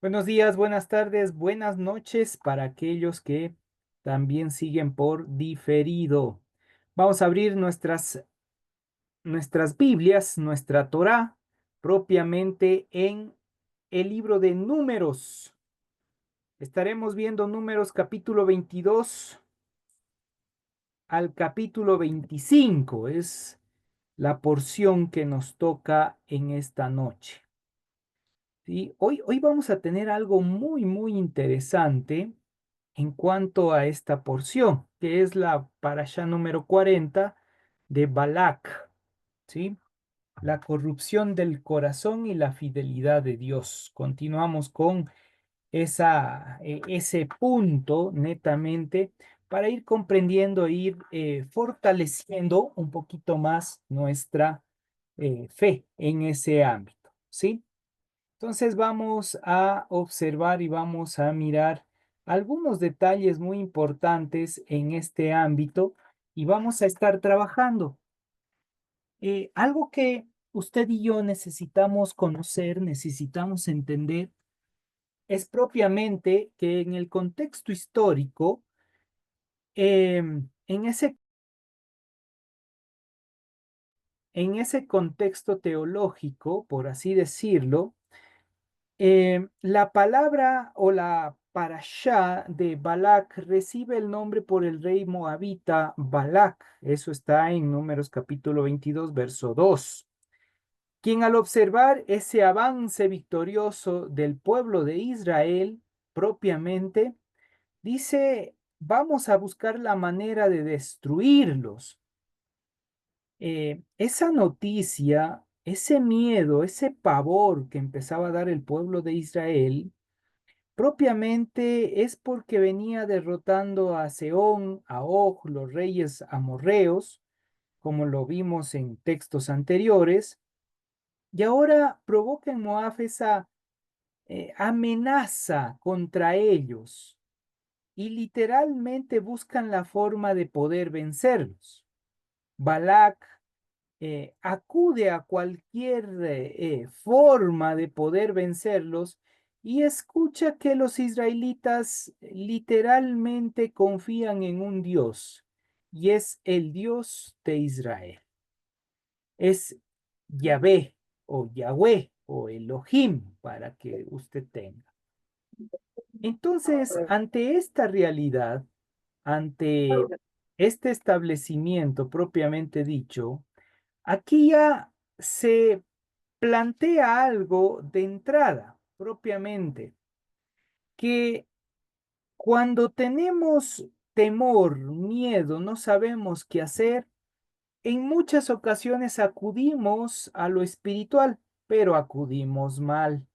Buenos días, buenas tardes, buenas noches para aquellos que también siguen por diferido. Vamos a abrir nuestras Biblias, nuestra Torá, propiamente en el libro de Números. Estaremos viendo Números capítulo 22 al capítulo 25. Es la porción que nos toca en esta noche. ¿Sí? Hoy vamos a tener algo muy interesante en cuanto a esta porción, que es la parashá número 40 de Balak, ¿sí? La corrupción del corazón y la fidelidad de Dios. Continuamos con ese punto netamente para ir comprendiendo e ir fortaleciendo un poquito más nuestra fe en ese ámbito, ¿sí? Entonces vamos a observar y vamos a mirar algunos detalles muy importantes en este ámbito y vamos a estar trabajando. Algo que usted y yo necesitamos conocer, necesitamos entender, es propiamente que en el contexto histórico, en ese contexto teológico, por así decirlo, la palabra o la parashá de Balak recibe el nombre por el rey moabita Balak. Eso está en Números capítulo 22, verso 2. Quien al observar ese avance victorioso del pueblo de Israel propiamente, dice, vamos a buscar la manera de destruirlos. Esa noticia, ese miedo, ese pavor que empezaba a dar el pueblo de Israel, propiamente es porque venía derrotando a Seón, a Og, los reyes amorreos, como lo vimos en textos anteriores, y ahora provoca en Moab esa amenaza contra ellos y literalmente buscan la forma de poder vencerlos. Balak acude a cualquier forma de poder vencerlos y escucha que los israelitas literalmente confían en un Dios y es el Dios de Israel. Es Yahvé o Yahweh o Elohim para que usted tenga. Entonces, ante esta realidad, ante este establecimiento propiamente dicho, aquí ya se plantea algo de entrada, propiamente, que cuando tenemos temor, miedo, no sabemos qué hacer, en muchas ocasiones acudimos a lo espiritual, pero acudimos mal.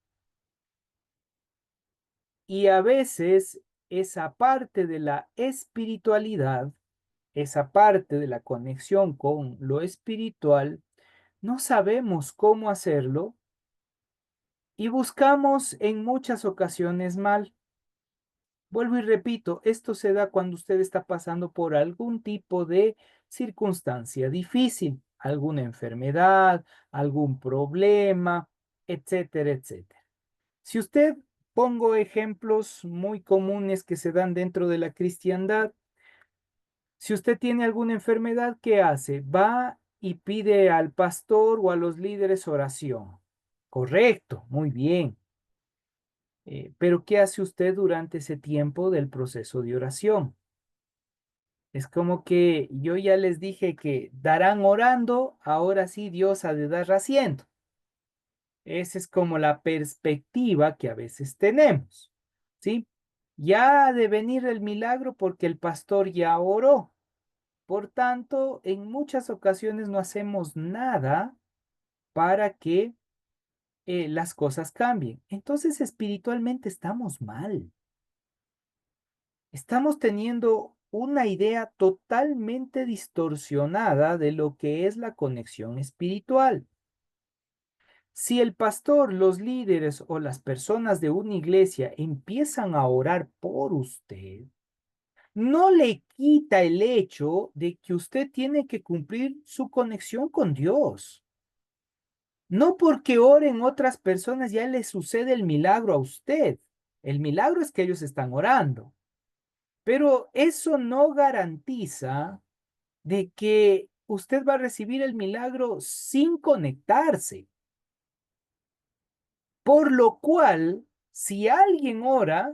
Y a veces esa parte de la espiritualidad, esa parte de la conexión con lo espiritual, no sabemos cómo hacerlo y buscamos en muchas ocasiones mal. Vuelvo y repito, esto se da cuando usted está pasando por algún tipo de circunstancia difícil, alguna enfermedad, algún problema, etcétera, etcétera. Si usted pongo ejemplos muy comunes que se dan dentro de la cristiandad, si usted tiene alguna enfermedad, ¿qué hace? Va y pide al pastor o a los líderes oración. Correcto, muy bien. Pero ¿qué hace usted durante ese tiempo del proceso de oración? Es como que yo ya les dije que darán orando, ahora sí Dios ha de dar haciendo. Esa es como la perspectiva que a veces tenemos, ¿sí? Ya ha de venir el milagro porque el pastor ya oró. Por tanto, en muchas ocasiones no hacemos nada para que las cosas cambien. Entonces, espiritualmente estamos mal. Estamos teniendo una idea totalmente distorsionada de lo que es la conexión espiritual. Si el pastor, los líderes o las personas de una iglesia empiezan a orar por usted, no le quita el hecho de que usted tiene que cumplir su conexión con Dios. No porque oren otras personas ya le sucede el milagro a usted. El milagro es que ellos están orando, pero eso no garantiza de que usted va a recibir el milagro sin conectarse. Por lo cual, si alguien ora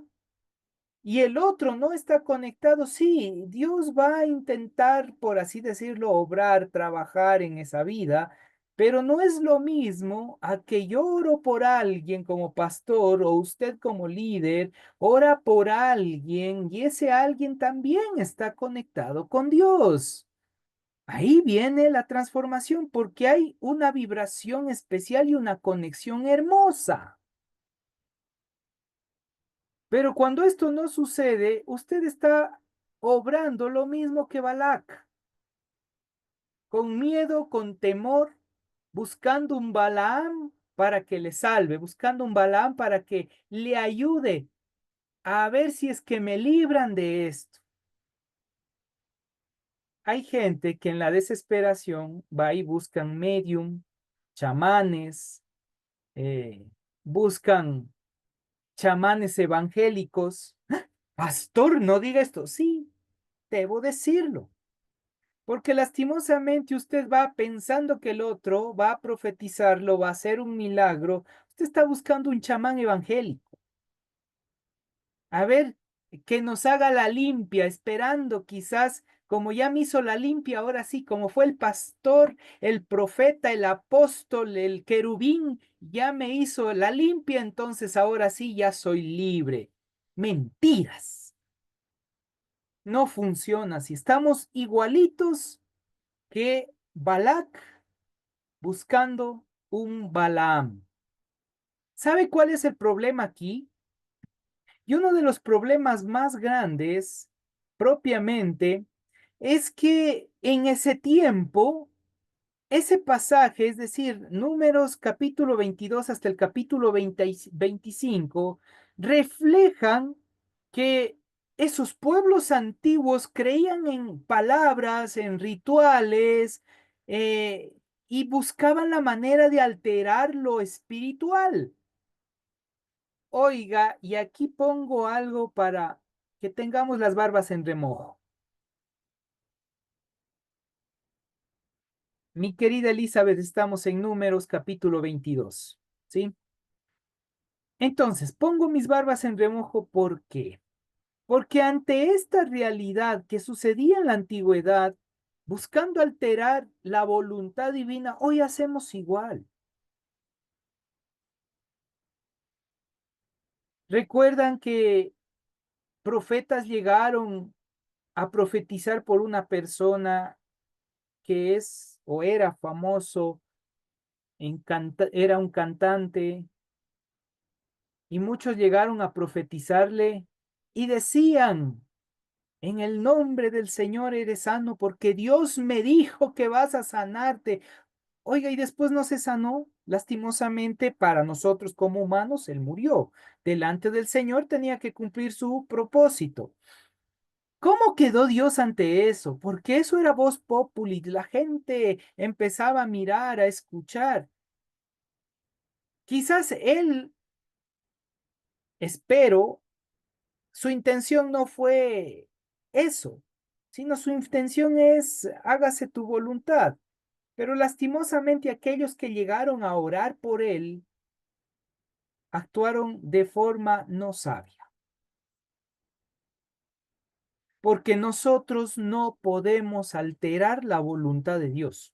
y el otro no está conectado, sí, Dios va a intentar, por así decirlo, obrar, trabajar en esa vida, pero no es lo mismo a que yo oro por alguien como pastor o usted como líder, ora por alguien y ese alguien también está conectado con Dios. Ahí viene la transformación porque hay una vibración especial y una conexión hermosa. Pero cuando esto no sucede, usted está obrando lo mismo que Balac, con miedo, con temor, buscando un Balaam para que le salve, buscando un Balaam para que le ayude a ver si es que me libran de esto. Hay gente que en la desesperación va y buscan medium, chamanes, eh, buscan chamanes evangélicos. Pastor, no diga esto. Sí, debo decirlo. Porque lastimosamente usted va pensando que el otro va a profetizarlo, va a hacer un milagro. Usted está buscando un chamán evangélico. A ver, que nos haga la limpia, esperando quizás, como ya me hizo la limpia, ahora sí, como fue el pastor, el profeta, el apóstol, el querubín, ya me hizo la limpia, entonces ahora sí ya soy libre. Mentiras. No funciona si estamos igualitos que Balac buscando un Balaam. ¿Sabe cuál es el problema aquí? Y uno de los problemas más grandes, propiamente, es que en ese tiempo, ese pasaje, es decir, Números capítulo 22 hasta el capítulo 25, reflejan que esos pueblos antiguos creían en palabras, en rituales, eh, y buscaban la manera de alterar lo espiritual. Oiga, y aquí pongo algo para que tengamos las barbas en remojo. Mi querida Elizabeth, estamos en Números capítulo 22, ¿sí? Entonces, pongo mis barbas en remojo, ¿por qué? Porque ante esta realidad que sucedía en la antigüedad, buscando alterar la voluntad divina, hoy hacemos igual. ¿Recuerdan que profetas llegaron a profetizar por una persona que es o era famoso, era un cantante, y muchos llegaron a profetizarle y decían, en el nombre del Señor eres sano porque Dios me dijo que vas a sanarte? Oiga, y después no se sanó. Lastimosamente para nosotros como humanos, él murió. Delante del Señor tenía que cumplir su propósito. ¿Cómo quedó Dios ante eso? Porque eso era voz populi, la gente empezaba a mirar, a escuchar. Quizás él, espero, su intención no fue eso, sino su intención es hágase tu voluntad. Pero lastimosamente aquellos que llegaron a orar por él actuaron de forma no sabia, porque nosotros no podemos alterar la voluntad de Dios.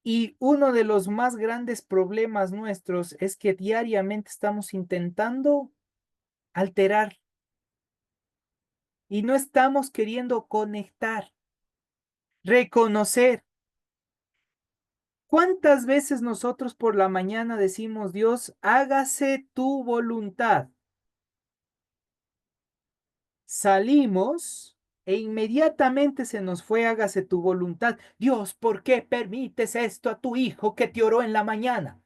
Y uno de los más grandes problemas nuestros es que diariamente estamos intentando alterar y no estamos queriendo conectar, reconocer. ¿Cuántas veces nosotros por la mañana decimos, Dios, hágase tu voluntad? Salimos e inmediatamente se nos fue, hágase tu voluntad. Dios, ¿por qué permites esto a tu hijo que te oró en la mañana?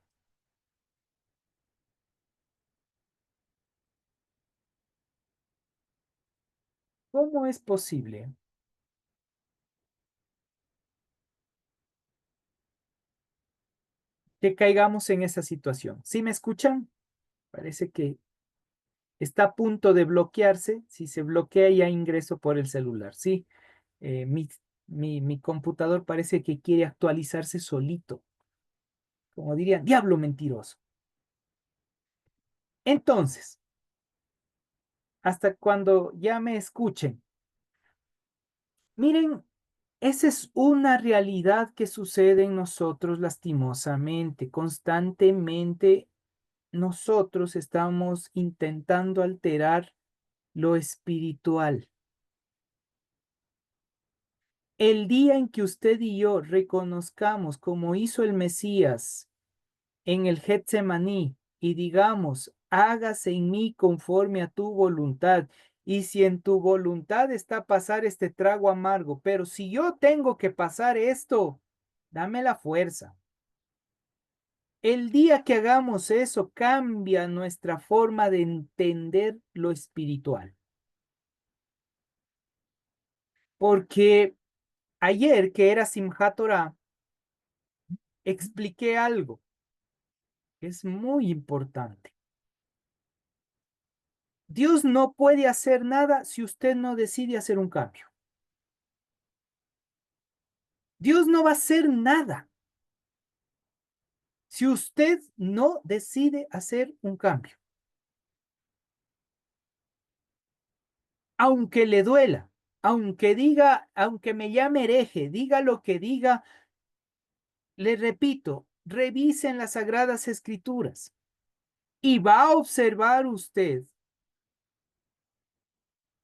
¿Cómo es posible que caigamos en esa situación. ¿Sí me escuchan? Parece que está a punto de bloquearse. Si se bloquea, ya ingreso por el celular. Sí, mi computador parece que quiere actualizarse solito. Como dirían, diablo mentiroso. Entonces, hasta cuando ya me escuchen, miren, esa es una realidad que sucede en nosotros lastimosamente, constantemente. Nosotros estamos intentando alterar lo espiritual. El día en que usted y yo reconozcamos como hizo el Mesías en el Getsemaní y digamos, hágase en mí conforme a tu voluntad. Y si en tu voluntad está pasar este trago amargo, pero si yo tengo que pasar esto, dame la fuerza. El día que hagamos eso, cambia nuestra forma de entender lo espiritual. Porque ayer, que era Simchat Torah, expliqué algo que es muy importante. Dios no puede hacer nada si usted no decide hacer un cambio. Dios no va a hacer nada si usted no decide hacer un cambio. Aunque le duela, aunque diga, aunque me llame hereje, diga lo que diga, le repito, revisen las Sagradas Escrituras y va a observar usted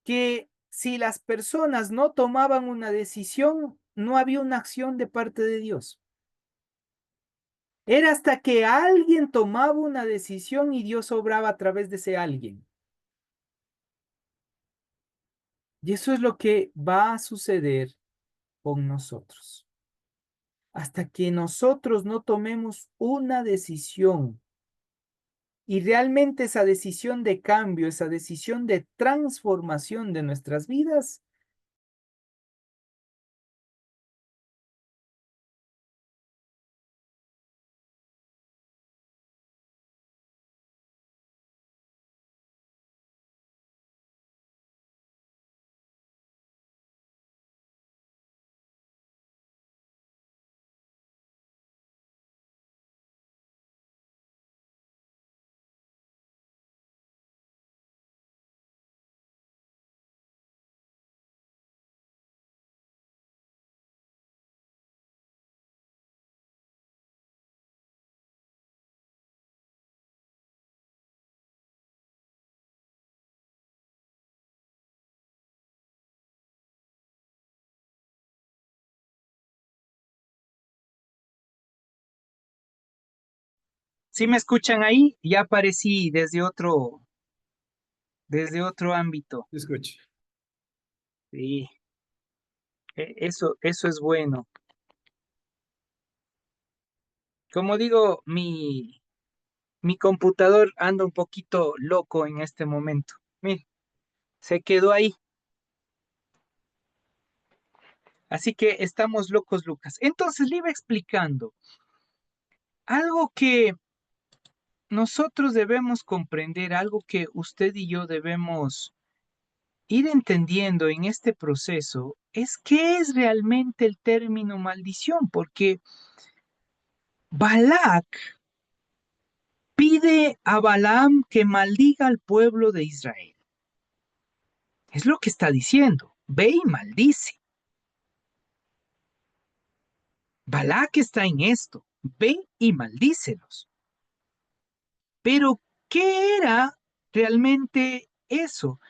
que si las personas no tomaban una decisión, no había una acción de parte de Dios. Era hasta que alguien tomaba una decisión y Dios obraba a través de ese alguien. Y eso es lo que va a suceder con nosotros. Hasta que nosotros no tomemos una decisión y realmente esa decisión de cambio, esa decisión de transformación de nuestras vidas, si me escuchan ahí, ya aparecí desde otro ámbito. Te escucho. Sí, eso es bueno. Como digo, mi computador anda un poquito loco en este momento. Mire, se quedó ahí. Así que estamos locos, Lucas. Entonces le iba explicando algo que nosotros debemos comprender, algo que usted y yo debemos ir entendiendo en este proceso, es qué es realmente el término maldición, porque Balac pide a Balaam que maldiga al pueblo de Israel. Es lo que está diciendo. Ve y maldice. Balac está en esto. Ve y maldícelos. Pero, ¿qué era realmente eso?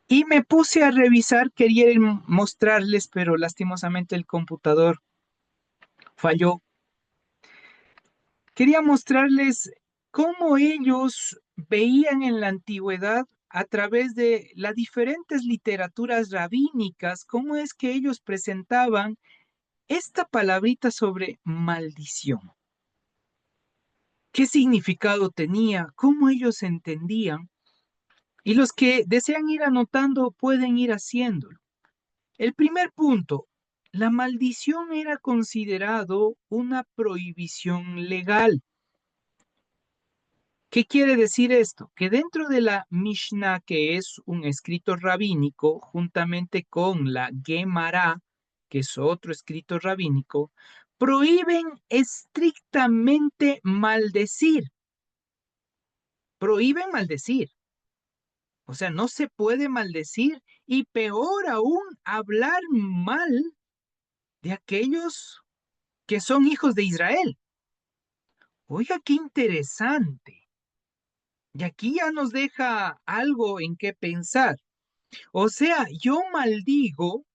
Y me puse a revisar, quería mostrarles, pero lastimosamente el computador falló. Quería mostrarles cómo ellos veían en la antigüedad a través de las diferentes literaturas rabínicas, cómo es que ellos presentaban esta palabrita sobre maldición. ¿Qué significado tenía? ¿Cómo ellos entendían? Y los que desean ir anotando pueden ir haciéndolo. El primer punto, La maldición era considerado una prohibición legal. ¿Qué quiere decir esto? Que dentro de la Mishnah, que es un escrito rabínico, juntamente con la Gemara, que es otro escrito rabínico, prohíben estrictamente maldecir. Prohíben maldecir. O sea, no se puede maldecir y peor aún, hablar mal de aquellos que son hijos de Israel. Oiga, qué interesante. Y aquí ya nos deja algo en qué pensar. O sea, yo maldigo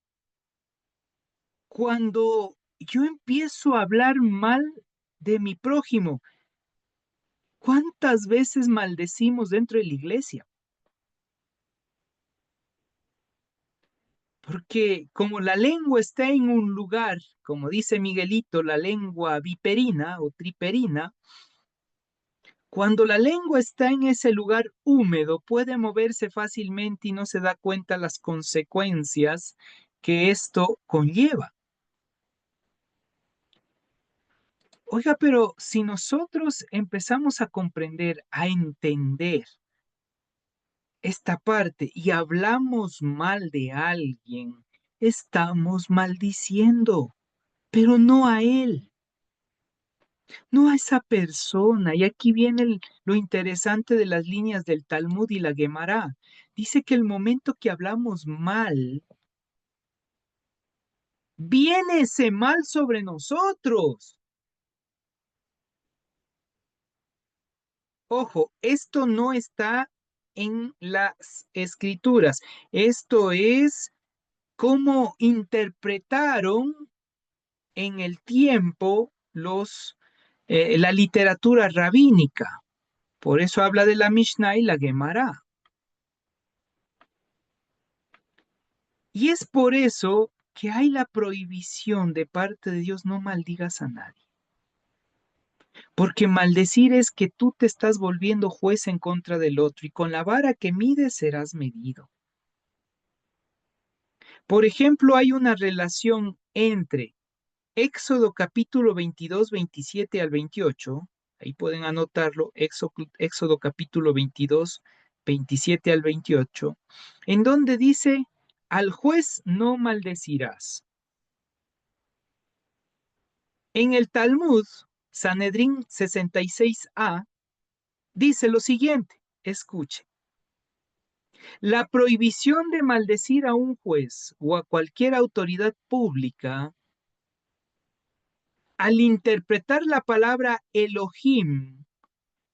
cuando yo empiezo a hablar mal de mi prójimo. ¿Cuántas veces maldecimos dentro de la iglesia? Porque como la lengua está en un lugar, como dice Miguelito, la lengua viperina o triperina, cuando la lengua está en ese lugar húmedo, puede moverse fácilmente y no se da cuenta las consecuencias que esto conlleva. Oiga, pero si nosotros empezamos a comprender, a entender esta parte y hablamos mal de alguien, estamos maldiciendo, pero no a él, no a esa persona. Y aquí viene lo interesante de las líneas del Talmud y la Gemara. Dice que el momento que hablamos mal, viene ese mal sobre nosotros. Ojo, esto no está en las escrituras. Esto es cómo interpretaron en el tiempo la literatura rabínica. Por eso habla de la Mishnah y la Gemara. Y es por eso que hay la prohibición de parte de Dios: no maldigas a nadie. Porque maldecir es que tú te estás volviendo juez en contra del otro y con la vara que mides serás medido. Por ejemplo, hay una relación entre Éxodo capítulo 22, 27 al 28. Ahí pueden anotarlo, Éxodo capítulo 22, 27 al 28, en donde dice: al juez no maldecirás. En el Talmud, Sanedrín 66a, dice lo siguiente, escuche: la prohibición de maldecir a un juez o a cualquier autoridad pública, al interpretar la palabra Elohim,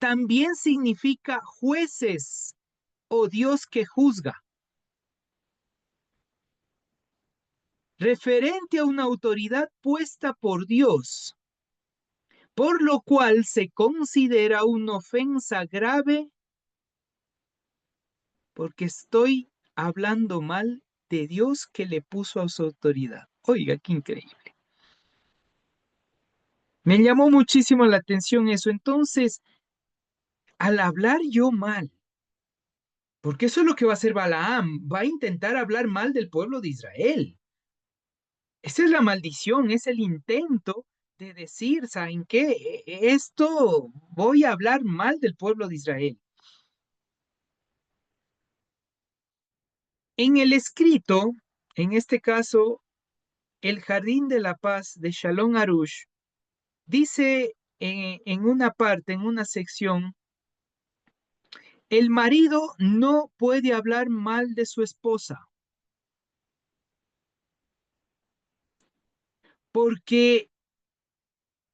también significa jueces o Dios que juzga, referente a una autoridad puesta por Dios, por lo cual se considera una ofensa grave porque estoy hablando mal de Dios que le puso a su autoridad. Oiga, qué increíble. Me llamó muchísimo la atención eso. Entonces, al hablar yo mal, porque eso es lo que va a hacer Balaam, va a intentar hablar mal del pueblo de Israel. Esa es la maldición, es el intento de decir: ¿saben qué? Esto voy a hablar mal del pueblo de Israel. En el escrito, en este caso, el Jardín de la Paz de Shalom Arush, dice en una parte, en una sección: el marido no puede hablar mal de su esposa porque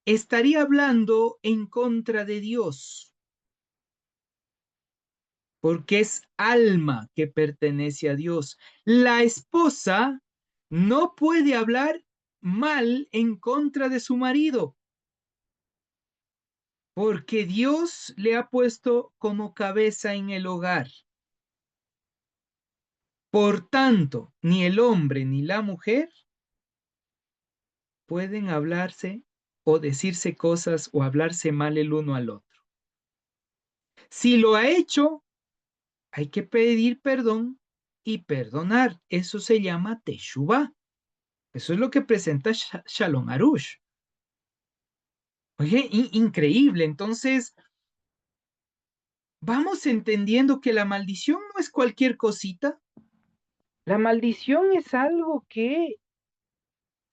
estaría hablando en contra de Dios, porque es alma que pertenece a Dios. La esposa no puede hablar mal en contra de su marido, porque Dios le ha puesto como cabeza en el hogar. Por tanto, ni el hombre ni la mujer pueden hablarse o decirse cosas o hablarse mal el uno al otro. Si lo ha hecho, hay que pedir perdón y perdonar. Eso se llama teshuvá. Eso es lo que presenta Shalom Arush. Oye, increíble. Entonces, vamos entendiendo que la maldición no es cualquier cosita. La maldición es algo que,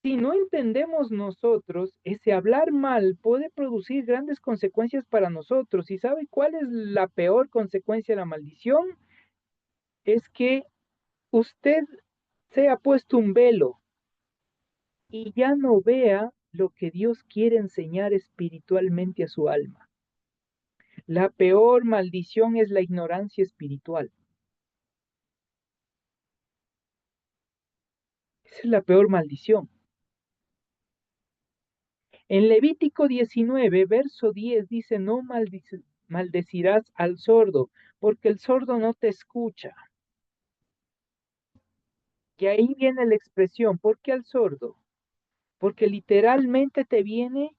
si no entendemos nosotros, ese hablar mal puede producir grandes consecuencias para nosotros. ¿Y sabe cuál es la peor consecuencia de la maldición? Es que usted se ha puesto un velo y ya no vea lo que Dios quiere enseñar espiritualmente a su alma. La peor maldición es la ignorancia espiritual. Esa es la peor maldición. En Levítico 19, verso 10 dice, no maldecirás al sordo, porque el sordo no te escucha. Y ahí viene la expresión, ¿por qué al sordo? Porque literalmente te viene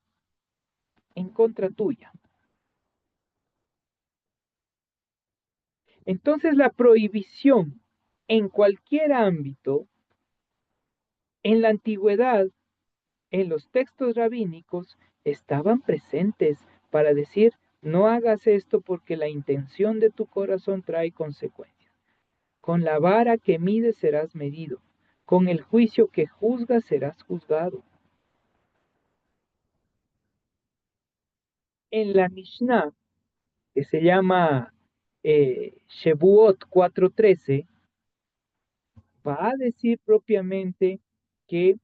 en contra tuya. Entonces la prohibición en cualquier ámbito, en la antigüedad, en los textos rabínicos, estaban presentes para decir, no hagas esto porque la intención de tu corazón trae consecuencias. Con la vara que mides serás medido, con el juicio que juzgas serás juzgado. En la Mishnah, que se llama Shevuot 4:13, va a decir propiamente que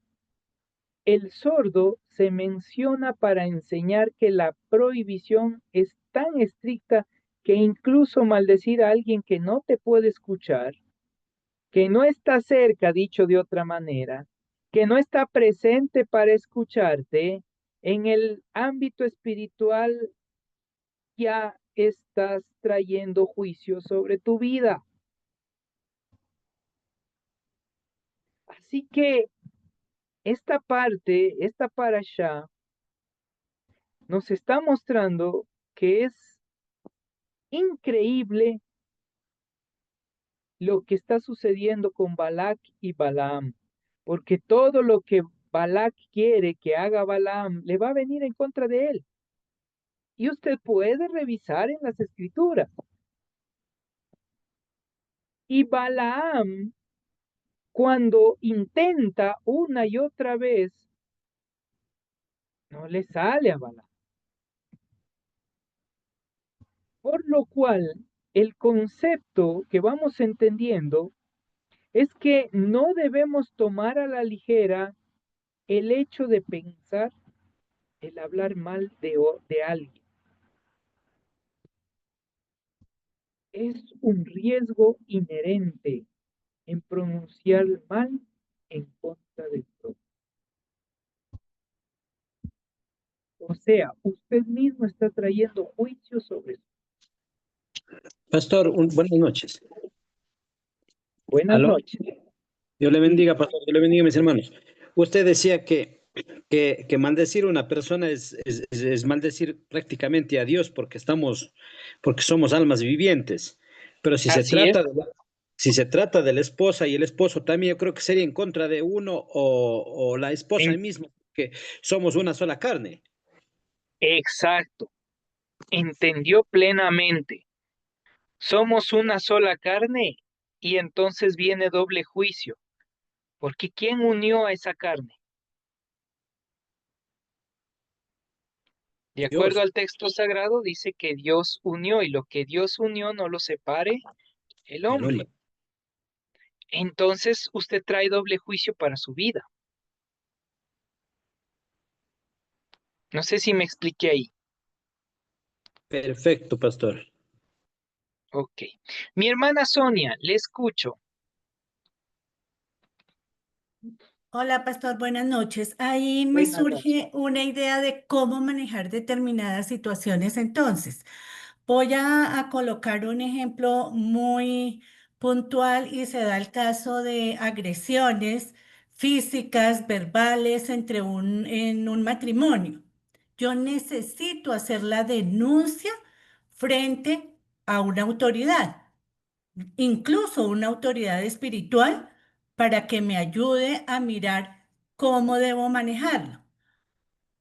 el sordo se menciona para enseñar que la prohibición es tan estricta que incluso maldecir a alguien que no te puede escuchar, que no está cerca, dicho de otra manera, que no está presente para escucharte, en el ámbito espiritual ya estás trayendo juicio sobre tu vida. Así que esta parte, esta parasha, nos está mostrando que es increíble lo que está sucediendo con Balac y Balaam, porque todo lo que Balac quiere que haga Balaam le va a venir en contra de él. Y usted puede revisar en las escrituras. Y Balaam, cuando intenta una y otra vez, no le sale a Balaam. Por lo cual, el concepto que vamos entendiendo es que no debemos tomar a la ligera el hecho de pensar, el hablar mal de alguien. Es un riesgo inherente en pronunciar mal en contra del prójimo. O sea, usted mismo está trayendo juicio sobre eso. Pastor, buenas noches. Buenas ¿Aló? noches. Dios le Sí, bendiga, pastor. Dios le bendiga, mis hermanos. Usted decía que maldecir a una persona es maldecir prácticamente a Dios porque somos almas vivientes. Pero así es. si se trata de la esposa y el esposo también, yo creo que sería en contra de uno o la esposa En- misma, que somos una sola carne. exacto. Entendió plenamente. Somos una sola carne y entonces viene doble juicio. Porque ¿quién unió a esa carne? De acuerdo Dios, al texto sagrado, dice que Dios unió y lo que Dios unió no lo separe el el hombre. hombre. Entonces usted trae doble juicio para su vida. No sé si me expliqué ahí. Perfecto, pastor. Ok. Mi hermana Sonia, le escucho. Hola, pastor, buenas noches. Ahí me Buenas noches. surge una idea de cómo manejar determinadas situaciones. Entonces, voy a colocar un ejemplo muy puntual y se da el caso de agresiones físicas, verbales, en un matrimonio. Yo necesito hacer la denuncia frente a una autoridad, incluso una autoridad espiritual, para que me ayude a mirar. cómo debo manejarlo.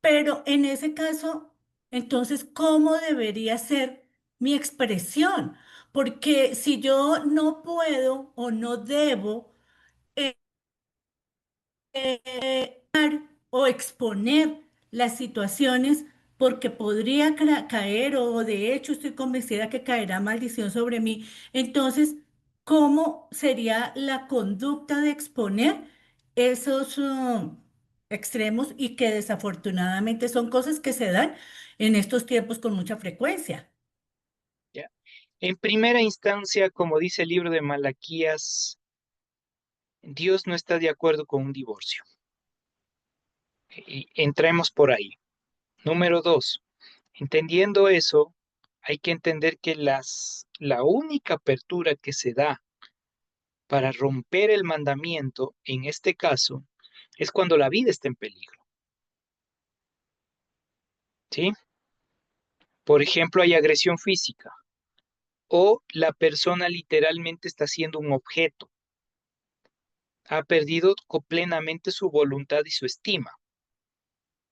Pero en ese caso, entonces, ¿cómo debería ser mi expresión? Porque si yo no puedo o no debo eh, o exponer las situaciones porque podría caer o de hecho estoy convencida que caerá maldición sobre mí. Entonces, ¿cómo sería la conducta de exponer esos extremos y que desafortunadamente son cosas que se dan en estos tiempos con mucha frecuencia? ¿Ya? En primera instancia, como dice el libro de Malaquías, Dios no está de acuerdo con un divorcio. Y entremos por ahí. Número dos, entendiendo eso, hay que entender que la única apertura que se da para romper el mandamiento, en este caso, es cuando la vida está en peligro. ¿Sí? Por ejemplo, hay agresión física o la persona literalmente está siendo un objeto. Ha perdido plenamente su voluntad y su estima.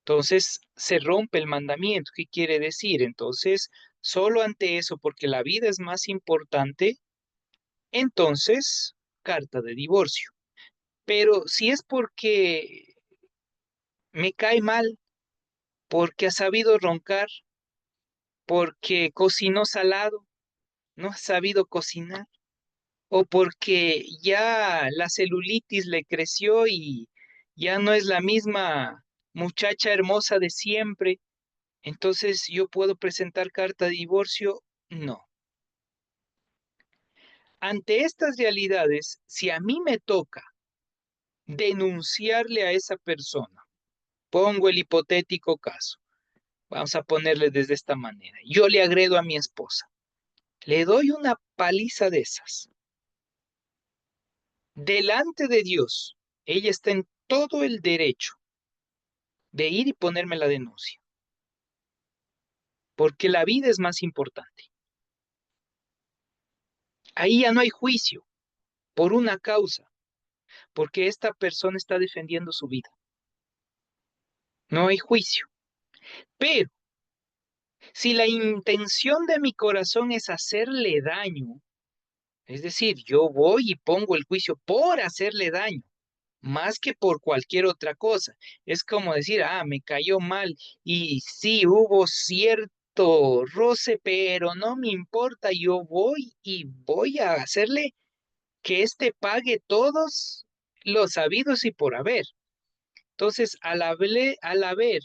Entonces se rompe el mandamiento. ¿Qué quiere decir? Entonces, solo ante eso, porque la vida es más importante, entonces, carta de divorcio. Pero si es porque me cae mal, porque ha sabido roncar, porque cocinó salado, no ha sabido cocinar, o porque ya la celulitis le creció y ya no es la misma muchacha hermosa de siempre, entonces yo puedo presentar carta de divorcio. No. Ante estas realidades, si a mí me toca denunciarle a esa persona, pongo el hipotético caso, vamos a ponerle desde esta manera, yo le agredo a mi esposa, le doy una paliza de esas, delante de Dios, ella está en todo el derecho de ir y ponerme la denuncia, porque la vida es más importante. Ahí ya no hay juicio por una causa, porque esta persona está defendiendo su vida. No hay juicio. Pero si la intención de mi corazón es hacerle daño, es decir, yo voy y pongo el juicio por hacerle daño, más que por cualquier otra cosa. Es como decir, me cayó mal y sí hubo cierto roce, pero no me importa, yo voy y voy a hacerle que éste pague todos los habidos y por haber. Entonces, al haber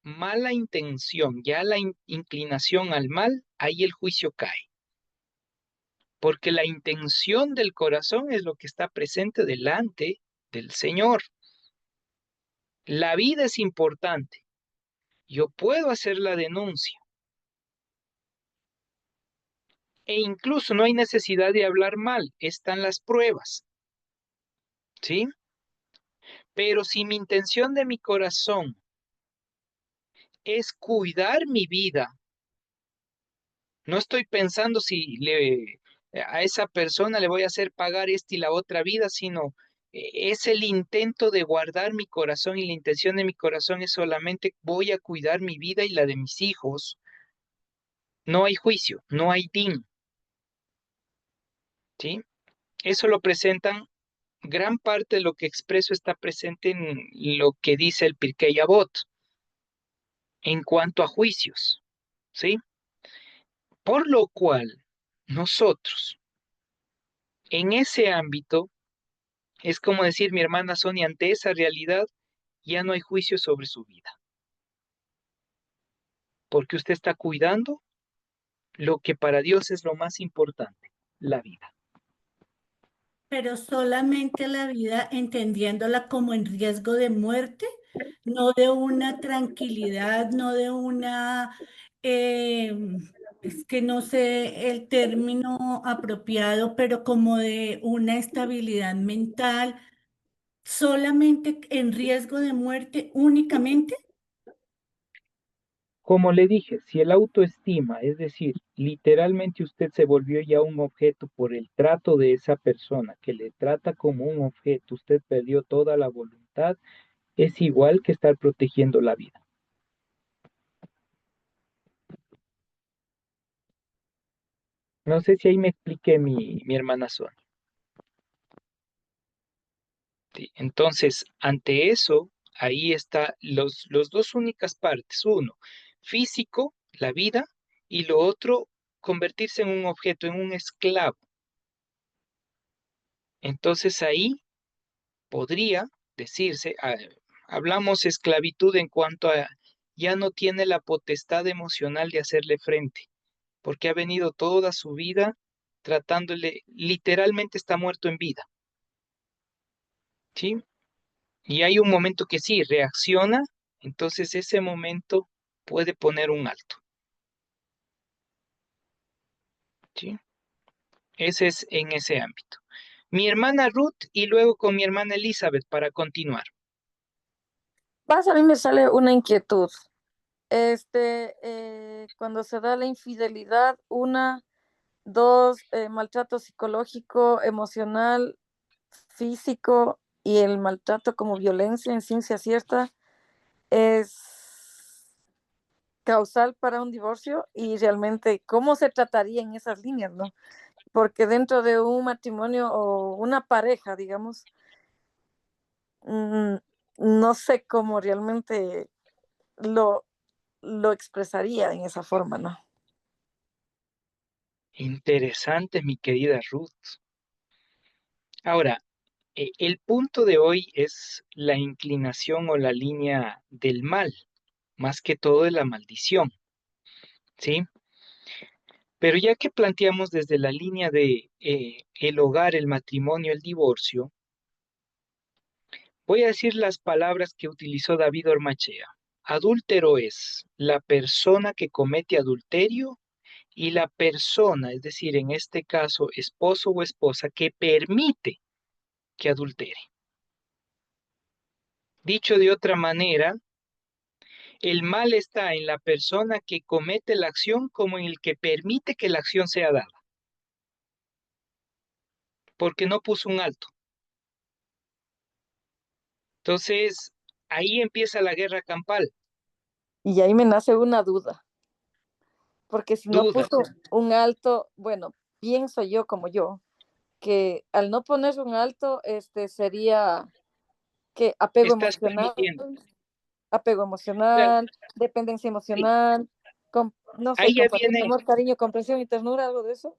mala intención, ya la inclinación al mal, ahí el juicio cae. Porque la intención del corazón es lo que está presente delante del Señor. La vida es importante. Yo puedo hacer la denuncia. E incluso no hay necesidad de hablar mal, están las pruebas. ¿Sí? Pero si mi intención de mi corazón es cuidar mi vida, no estoy pensando si a esa persona le voy a hacer pagar esta y la otra vida, sino es el intento de guardar mi corazón y la intención de mi corazón es solamente voy a cuidar mi vida y la de mis hijos. No hay juicio, no hay din, ¿sí? Eso lo presentan, gran parte de lo que expreso está presente en lo que dice el Pirkei Avot en cuanto a juicios, ¿sí? Por lo cual, nosotros, en ese ámbito, es como decir, mi hermana Sonia, ante esa realidad ya no hay juicio sobre su vida, porque usted está cuidando lo que para Dios es lo más importante, la vida. Pero solamente la vida entendiéndola como en riesgo de muerte, no de una tranquilidad, no de una, eh, es que no sé el término apropiado, pero como de una estabilidad mental, solamente en riesgo de muerte únicamente. Como le dije, si el autoestima, es decir, literalmente usted se volvió ya un objeto por el trato de esa persona que le trata como un objeto, usted perdió toda la voluntad es igual que estar protegiendo la vida. No sé si ahí me expliqué mi hermana Sonia. Sí, entonces, ante eso, ahí está los dos únicas partes. Uno, físico, la vida, y lo otro, convertirse en un objeto, en un esclavo. Entonces ahí podría decirse, hablamos esclavitud en cuanto a ya no tiene la potestad emocional de hacerle frente, porque ha venido toda su vida tratándole, literalmente está muerto en vida, ¿sí? Y hay un momento que sí, reacciona, entonces ese momento puede poner un alto, ¿sí? Ese es en ese ámbito. Mi hermana Ruth y luego con mi hermana Elizabeth para continuar. Más a mí me sale una inquietud. Cuando se da la infidelidad, una, dos, maltrato psicológico, emocional, físico y el maltrato como violencia en ciencia cierta es causal para un divorcio y realmente cómo se trataría en esas líneas, ¿no? Porque dentro de un matrimonio o una pareja, digamos, mm, no sé cómo realmente lo, lo expresaría en esa forma, ¿no? Interesante, mi querida Ruth. Ahora, el punto de hoy es la inclinación o la línea del mal, más que todo de la maldición, ¿sí? Pero ya que planteamos desde la línea de el hogar, el matrimonio, el divorcio, voy a decir las palabras que utilizó David Ormachea. Adúltero es la persona que comete adulterio y la persona, es decir, en este caso, esposo o esposa, que permite que adultere. Dicho de otra manera, el mal está en la persona que comete la acción como en el que permite que la acción sea dada, porque no puso un alto. Entonces, ahí empieza la guerra campal. Y ahí me nace una duda, porque si no Duda. puso un alto, bueno, pienso yo como yo, que al no poner un alto, sería que Estás permitiendo. apego Claro, emocional, dependencia ahí, emocional, no sé, ahí ya compartir vienen, amor, cariño, comprensión y ternura, algo de eso.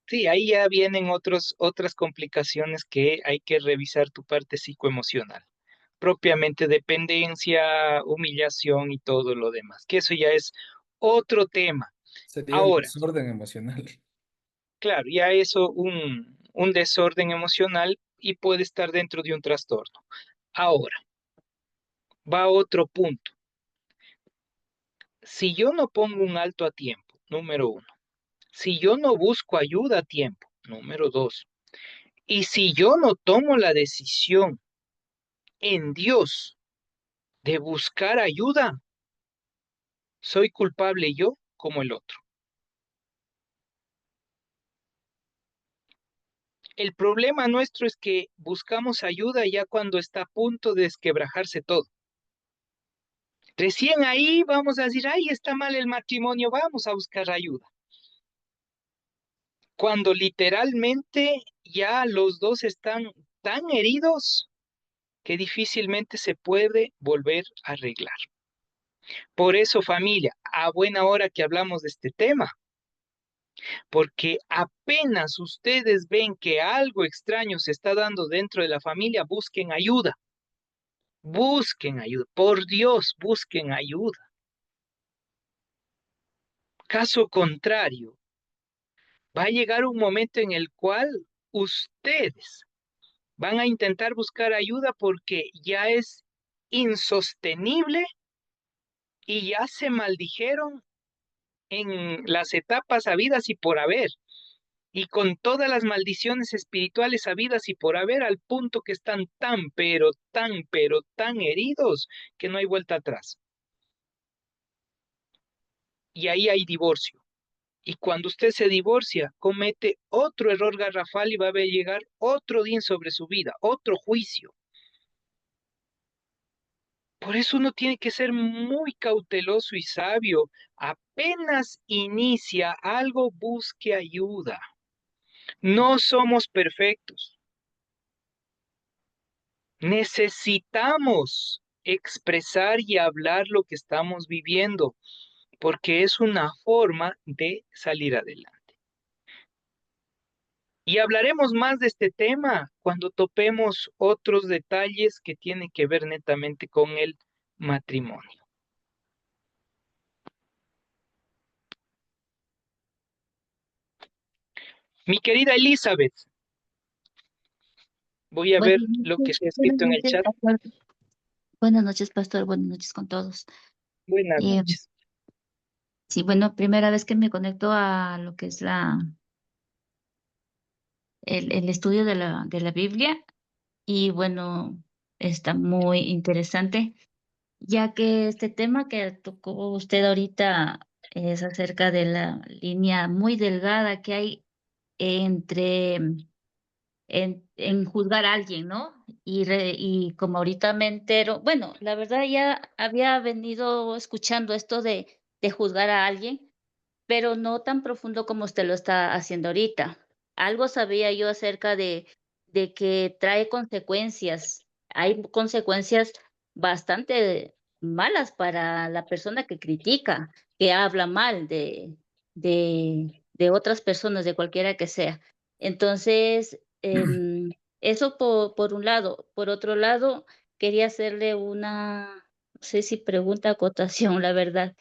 sí, ahí ya vienen otras complicaciones que hay que revisar tu parte psicoemocional. Propiamente dependencia, humillación y todo lo demás, que eso ya es otro tema. Sería el Ahora, desorden emocional. claro, ya eso un desorden emocional y puede estar dentro de un trastorno. Ahora, va otro punto. Si yo no pongo un alto a tiempo, número uno. Si yo no busco ayuda a tiempo, número dos. Y si yo no tomo la decisión en Dios de buscar ayuda, soy culpable yo como el otro. El problema nuestro es que buscamos ayuda ya cuando está a punto de desquebrajarse todo. Recién ahí vamos a decir, ay, está mal el matrimonio, vamos a buscar ayuda. Cuando literalmente ya los dos están tan heridos que difícilmente se puede volver a arreglar. Por eso, familia, a buena hora que hablamos de este tema, porque apenas ustedes ven que algo extraño se está dando dentro de la familia, busquen ayuda. Busquen ayuda. Por Dios, busquen ayuda. Caso contrario, va a llegar un momento en el cual ustedes van a intentar buscar ayuda porque ya es insostenible y ya se maldijeron en las etapas habidas y por haber, y con todas las maldiciones espirituales habidas y por haber, al punto que están pero tan heridos que no hay vuelta atrás. Y ahí hay divorcio. Y cuando usted se divorcia, comete otro error garrafal y va a llegar otro din sobre su vida, otro juicio. Por eso uno tiene que ser muy cauteloso y sabio. Apenas inicia algo, busque ayuda. No somos perfectos. Necesitamos expresar y hablar lo que estamos viviendo, porque es una forma de salir adelante. Y hablaremos más de este tema cuando topemos otros detalles que tienen que ver netamente con el matrimonio. Mi querida Elizabeth, voy a ver lo que se ha Buenas escrito en el noches, chat. pastor. Buenas noches, pastor. Buenas noches con todos. Buenas Eh, noches. sí, bueno, primera vez que me conecto a lo que es el estudio de la Biblia y bueno, está muy interesante, ya que este tema que tocó usted ahorita es acerca de la línea muy delgada que hay entre en juzgar a alguien, ¿no? Y como ahorita me entero, bueno, la verdad ya había venido escuchando esto de juzgar a alguien, pero no tan profundo como usted lo está haciendo ahorita. Algo sabía yo acerca de que trae consecuencias. Hay consecuencias bastante malas para la persona que critica, que habla mal de otras personas, de cualquiera que sea. Entonces, eso por un lado. Por otro lado, quería hacerle una, no sé si pregunta, acotación, la verdad.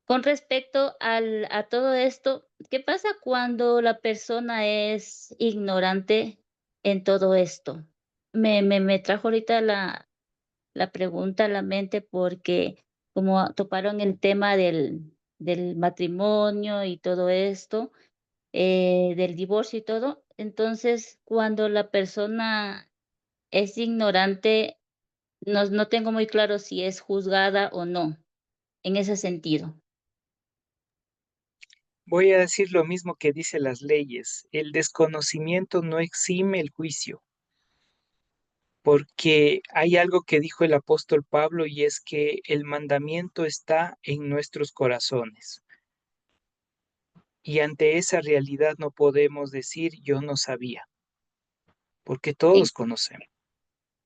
Con respecto a todo esto, ¿qué pasa cuando la persona es ignorante en todo esto? Me trajo ahorita la pregunta a la mente porque como toparon el tema del matrimonio y todo esto, del divorcio y todo, entonces, cuando la persona es ignorante, no tengo muy claro si es juzgada o no, en ese sentido. Voy a decir lo mismo que dice las leyes. El desconocimiento no exime el juicio, porque hay algo que dijo el apóstol Pablo y es que el mandamiento está en nuestros corazones. Y ante esa realidad no podemos decir yo no sabía, porque todos conocemos,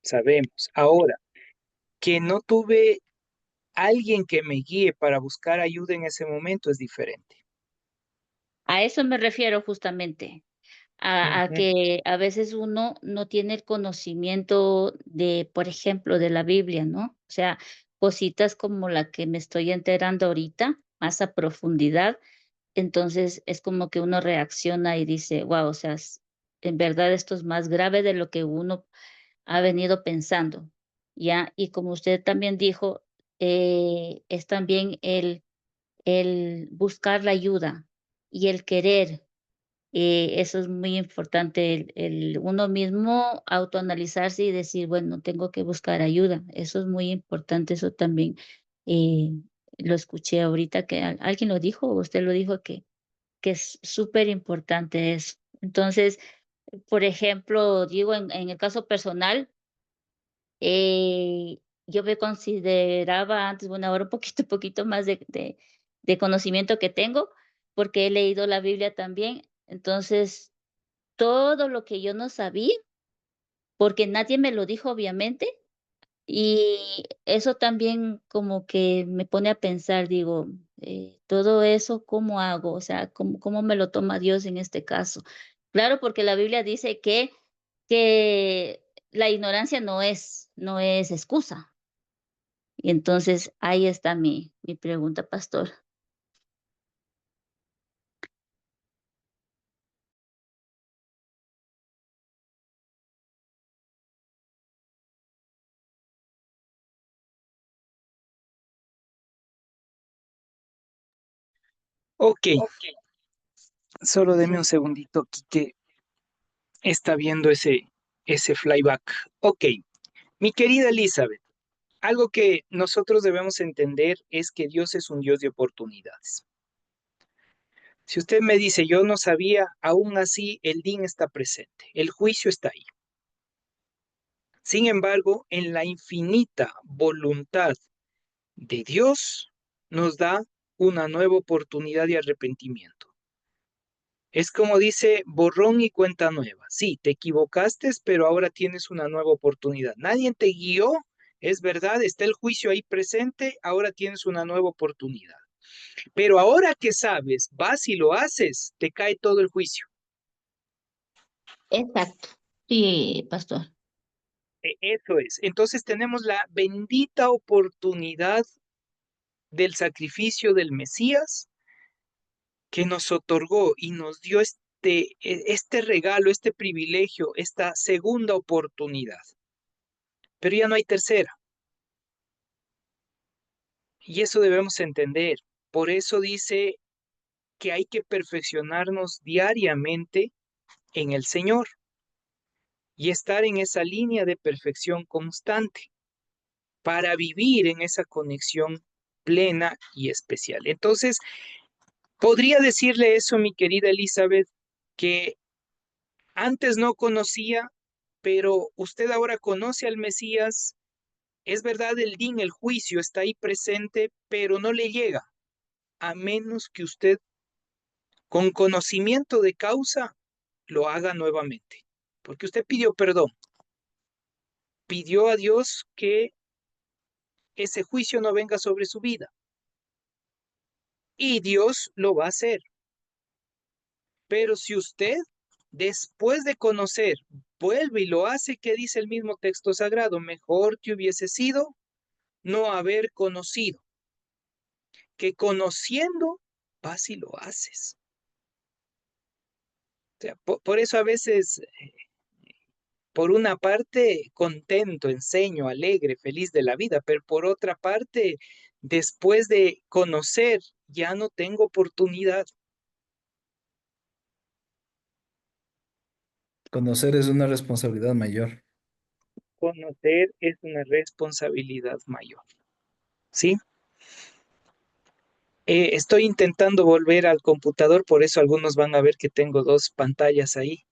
sabemos. Ahora, que no tuve alguien que me guíe para buscar ayuda en ese momento es diferente. A eso me refiero justamente, a Ujú. que a veces uno no tiene el conocimiento de, por ejemplo, de la Biblia, ¿no? O sea, cositas como la que me estoy enterando ahorita, más a profundidad, entonces es como que uno reacciona y dice: "Guau, o sea, en verdad esto es más grave de lo que uno ha venido pensando", ¿ya? Y como usted también dijo, es también el buscar la ayuda y el querer. Eso es muy importante, el uno mismo autoanalizarse y decir, bueno, tengo que buscar ayuda. Eso es muy importante, eso también eh, lo escuché ahorita que alguien lo dijo, o usted lo dijo, que es súper importante eso. Entonces, por ejemplo, digo, en el caso personal, yo me consideraba antes, bueno, ahora un poquito más de conocimiento que tengo, porque he leído la Biblia también. Entonces, todo lo que yo no sabía, porque nadie me lo dijo, obviamente, y eso también como que me pone a pensar, digo, todo eso, ¿cómo hago? O sea, ¿cómo me lo toma Dios en este caso? Claro, porque la Biblia dice que la ignorancia no es excusa. Y entonces ahí está mi pregunta, pastor. Ok, solo deme un segundito aquí que está viendo ese flyback. Ok, mi querida Elizabeth, algo que nosotros debemos entender es que Dios es un Dios de oportunidades. Si usted me dice yo no sabía, aún así el DIN está presente, el juicio está ahí. Sin embargo, en la infinita voluntad de Dios nos da una nueva oportunidad de arrepentimiento. Es como dice, borrón y cuenta nueva. Sí, te equivocaste, pero ahora tienes una nueva oportunidad. Nadie te guió, es verdad, está el juicio ahí presente, ahora tienes una nueva oportunidad. Pero ahora que sabes, vas y lo haces, te cae todo el juicio. Exacto. Sí, pastor. Eso es. Entonces tenemos la bendita oportunidad del sacrificio del Mesías que nos otorgó y nos dio este regalo, este privilegio, esta segunda oportunidad. Pero ya no hay tercera. Y eso debemos entender. Por eso dice que hay que perfeccionarnos diariamente en el Señor y estar en esa línea de perfección constante para vivir en esa conexión plena y especial. Entonces, podría decirle eso, mi querida Elizabeth, que antes no conocía, pero usted ahora conoce al Mesías. Es verdad, el din, el juicio está ahí presente, pero no le llega, a menos que usted, con conocimiento de causa, lo haga nuevamente. Porque usted pidió perdón, pidió a Dios que ese juicio no venga sobre su vida. Y Dios lo va a hacer. Pero si usted, después de conocer, vuelve y lo hace, ¿qué dice el mismo texto sagrado? Mejor te hubiese sido no haber conocido, que conociendo vas y lo haces. O sea, por eso a veces, por una parte, contento, enseño, alegre, feliz de la vida, pero por otra parte, después de conocer, ya no tengo oportunidad. Conocer es una responsabilidad mayor. Conocer es una responsabilidad mayor. ¿Sí? Estoy intentando volver al computador, por eso algunos van a ver que tengo dos pantallas ahí.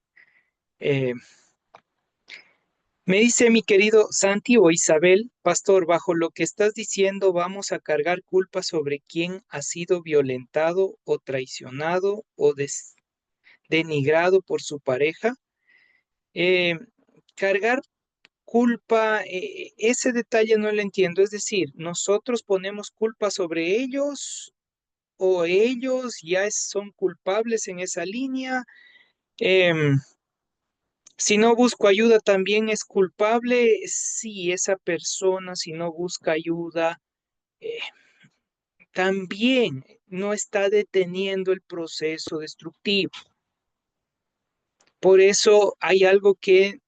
Me dice mi querido Santi o Isabel, pastor, bajo lo que estás diciendo, vamos a cargar culpa sobre quien ha sido violentado o traicionado o denigrado por su pareja. Eh, Cargar culpa, ese detalle no lo entiendo. Es decir, nosotros ponemos culpa sobre ellos o ellos ya son culpables en esa línea. Si no busco ayuda, también es culpable. Sí, esa persona, si no busca ayuda, eh, también no está deteniendo el proceso destructivo. Por eso hay algo que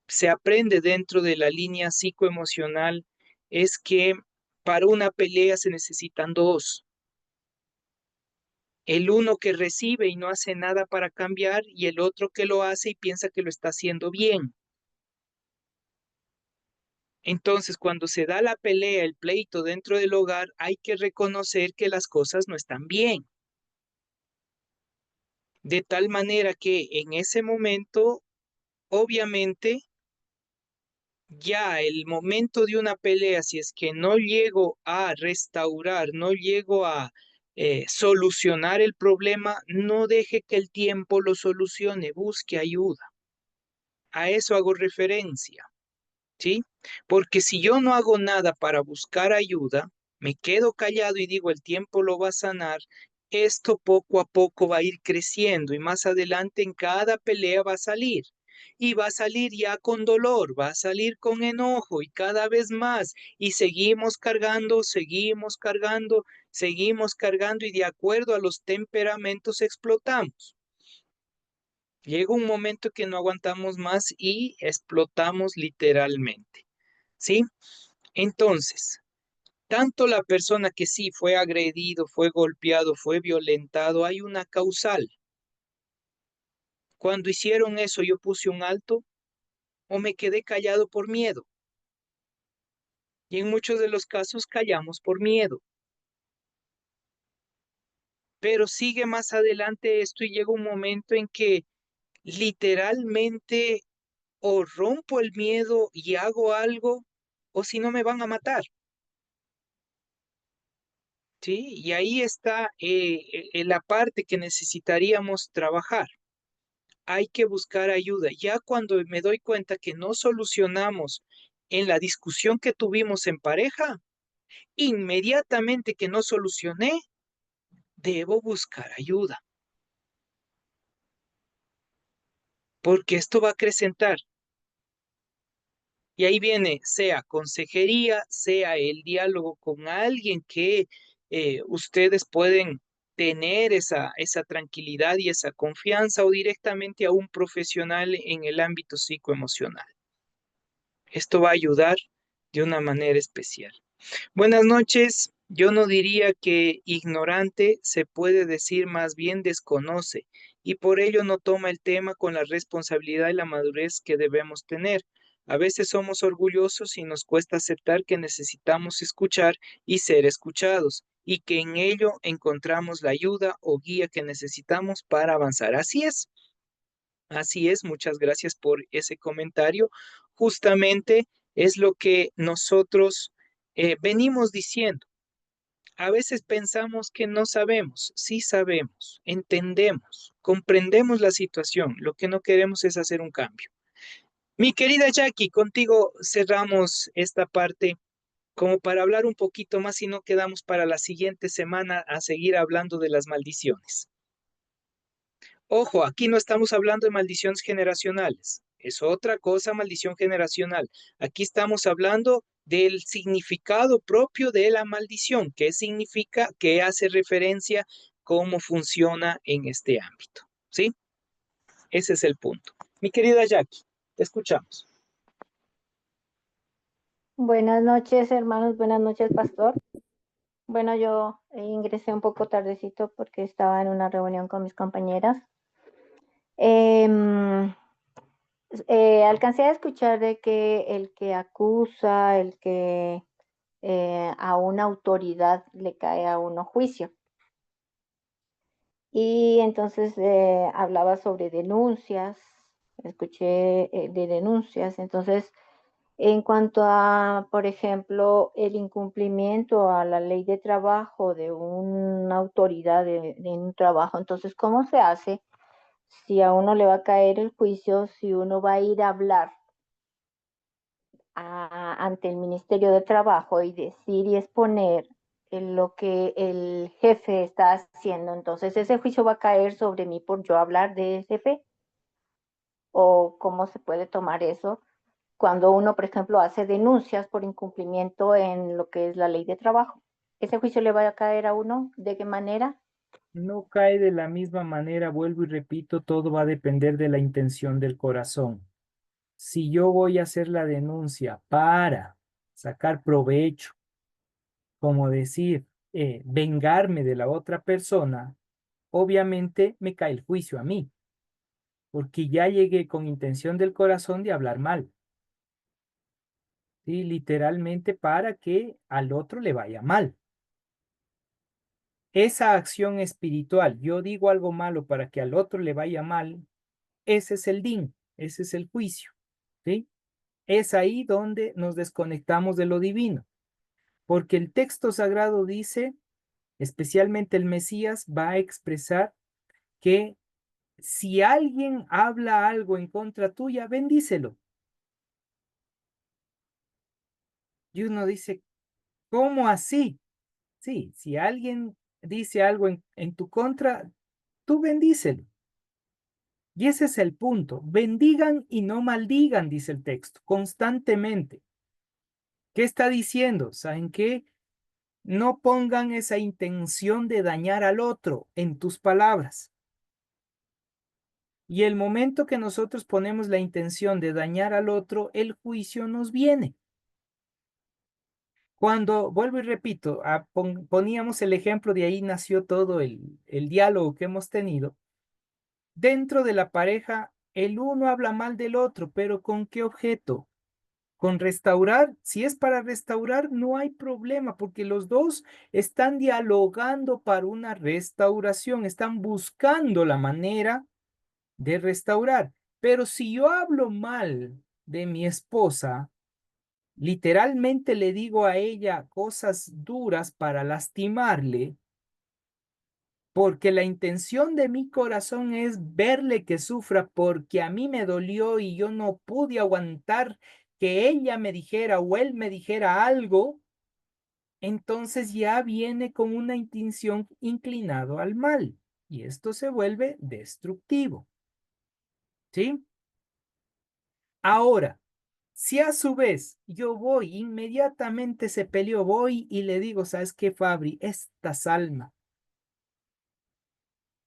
se aprende dentro de la línea psicoemocional, es que para una pelea se necesitan dos. El uno que recibe y no hace nada para cambiar y el otro que lo hace y piensa que lo está haciendo bien. Entonces, cuando se da la pelea, el pleito dentro del hogar, hay que reconocer que las cosas no están bien. De tal manera que en ese momento, obviamente, ya el momento de una pelea, si es que no llego a restaurar, no llego a solucionar el problema, no deje que el tiempo lo solucione, busque ayuda. A eso hago referencia. ¿Sí? Porque si yo no hago nada para buscar ayuda, me quedo callado y digo el tiempo lo va a sanar, esto poco a poco va a ir creciendo y más adelante en cada pelea va a salir. Y va a salir ya con dolor, va a salir con enojo y cada vez más. Y seguimos cargando, seguimos cargando, seguimos cargando y de acuerdo a los temperamentos explotamos. Llega un momento que no aguantamos más y explotamos literalmente. ¿Sí? Entonces, tanto la persona que sí fue agredido, fue golpeado, fue violentado, hay una causal. Cuando hicieron eso, yo puse un alto o me quedé callado por miedo. Y en muchos de los casos callamos por miedo. Pero sigue más adelante esto y llega un momento en que literalmente o rompo el miedo y hago algo, o si no me van a matar. ¿Sí? Y ahí está la parte que necesitaríamos trabajar. Hay que buscar ayuda. Ya cuando me doy cuenta que no solucionamos en la discusión que tuvimos en pareja, inmediatamente que no solucioné, debo buscar ayuda, porque esto va a acrecentar. Y ahí viene, sea consejería, sea el diálogo con alguien que ustedes pueden tener esa tranquilidad y esa confianza, o directamente a un profesional en el ámbito psicoemocional. Esto va a ayudar de una manera especial. Buenas noches. Yo no diría que ignorante, se puede decir más bien desconoce, y por ello no toma el tema con la responsabilidad y la madurez que debemos tener. A veces somos orgullosos y nos cuesta aceptar que necesitamos escuchar y ser escuchados, y que en ello encontramos la ayuda o guía que necesitamos para avanzar. Así es, muchas gracias por ese comentario. Justamente es lo que nosotros venimos diciendo. A veces pensamos que no sabemos, sí sabemos, entendemos, comprendemos la situación. Lo que no queremos es hacer un cambio. Mi querida Jackie, contigo cerramos esta parte como para hablar un poquito más y no quedamos para la siguiente semana a seguir hablando de las maldiciones. Ojo, aquí no estamos hablando de maldiciones generacionales. Es otra cosa, maldición generacional. Aquí estamos hablando del significado propio de la maldición, qué significa, qué hace referencia, cómo funciona en este ámbito. ¿Sí? Ese es el punto. Mi querida Jackie, te escuchamos. Buenas noches, hermanos. Buenas noches, pastor. Bueno, yo ingresé un poco tardecito porque estaba en una reunión con mis compañeras. Alcancé a escuchar de que el que acusa, el que a una autoridad le cae a uno juicio. Y entonces hablaba sobre denuncias, escuché de denuncias. Entonces, en cuanto a, por ejemplo, el incumplimiento a la ley de trabajo de una autoridad de un trabajo, entonces, ¿cómo se hace si a uno le va a caer el juicio, si uno va a ir a hablar ante el Ministerio de Trabajo y decir y exponer lo que el jefe está haciendo? Entonces, ¿ese juicio va a caer sobre mí por yo hablar de jefe? ¿O cómo se puede tomar eso cuando uno, por ejemplo, hace denuncias por incumplimiento en lo que es la ley de trabajo? ¿Ese juicio le va a caer a uno? ¿De qué manera? No cae de la misma manera, vuelvo y repito, todo va a depender de la intención del corazón. Si yo voy a hacer la denuncia para sacar provecho, como decir, vengarme de la otra persona, obviamente me cae el juicio a mí, porque ya llegué con intención del corazón de hablar mal, ¿sí? Literalmente para que al otro le vaya mal. Esa acción espiritual, yo digo algo malo para que al otro le vaya mal, ese es el din, ese es el juicio, ¿sí? Es ahí donde nos desconectamos de lo divino, porque el texto sagrado dice, especialmente el Mesías, va a expresar que si alguien habla algo en contra tuya, bendícelo. Y uno dice, ¿cómo así? Sí, si alguien dice algo en tu contra, tú bendícelo. Y ese es el punto. Bendigan y no maldigan, dice el texto, constantemente. ¿Qué está diciendo? ¿Saben qué? No pongan esa intención de dañar al otro en tus palabras. Y el momento que nosotros ponemos la intención de dañar al otro, el juicio nos viene. Cuando, vuelvo y repito, poníamos el ejemplo, de ahí nació todo el diálogo que hemos tenido. Dentro de la pareja, el uno habla mal del otro, pero ¿con qué objeto? Con restaurar. Si es para restaurar, no hay problema, porque los dos están dialogando para una restauración, están buscando la manera de restaurar. Pero si yo hablo mal de mi esposa, literalmente le digo a ella cosas duras para lastimarle, porque la intención de mi corazón es verle que sufra, porque a mí me dolió y yo no pude aguantar que ella me dijera o él me dijera algo, entonces ya viene con una intención inclinado al mal y esto se vuelve destructivo. ¿Sí? Ahora, si a su vez yo voy, inmediatamente se peleó, voy y le digo, ¿sabes qué, Fabri? Esta Salma,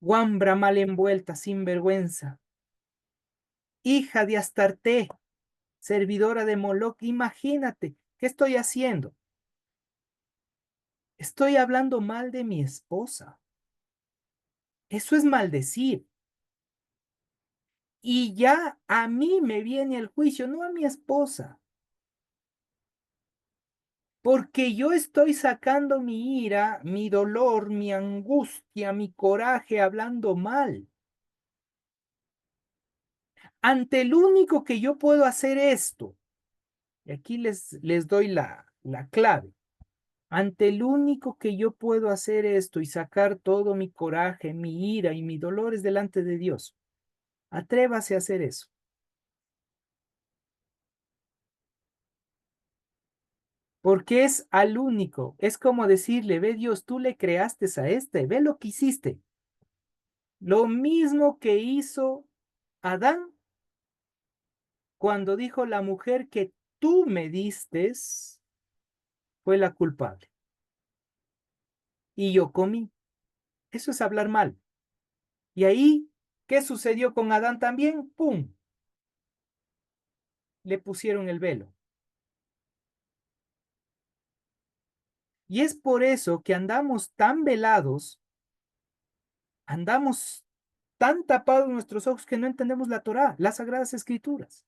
guambra mal envuelta, sin vergüenza, hija de Astarte, servidora de Moloch, imagínate, ¿qué estoy haciendo? Estoy hablando mal de mi esposa. Eso es maldecir. Y ya a mí me viene el juicio, no a mi esposa. Porque yo estoy sacando mi ira, mi dolor, mi angustia, mi coraje hablando mal. Ante el único que yo puedo hacer esto, y aquí les doy la clave. Ante el único que yo puedo hacer esto y sacar todo mi coraje, mi ira y mi dolor es delante de Dios. Atrévase a hacer eso. Porque es al único. Es como decirle, ve Dios, tú le creaste a este, ve lo que hiciste. Lo mismo que hizo Adán cuando dijo la mujer que tú me distes fue la culpable. Y yo comí. Eso es hablar mal. Y ahí, ¿qué sucedió con Adán también? ¡Pum! Le pusieron el velo. Y es por eso que andamos tan velados, andamos tan tapados nuestros ojos que no entendemos la Torá, las Sagradas Escrituras.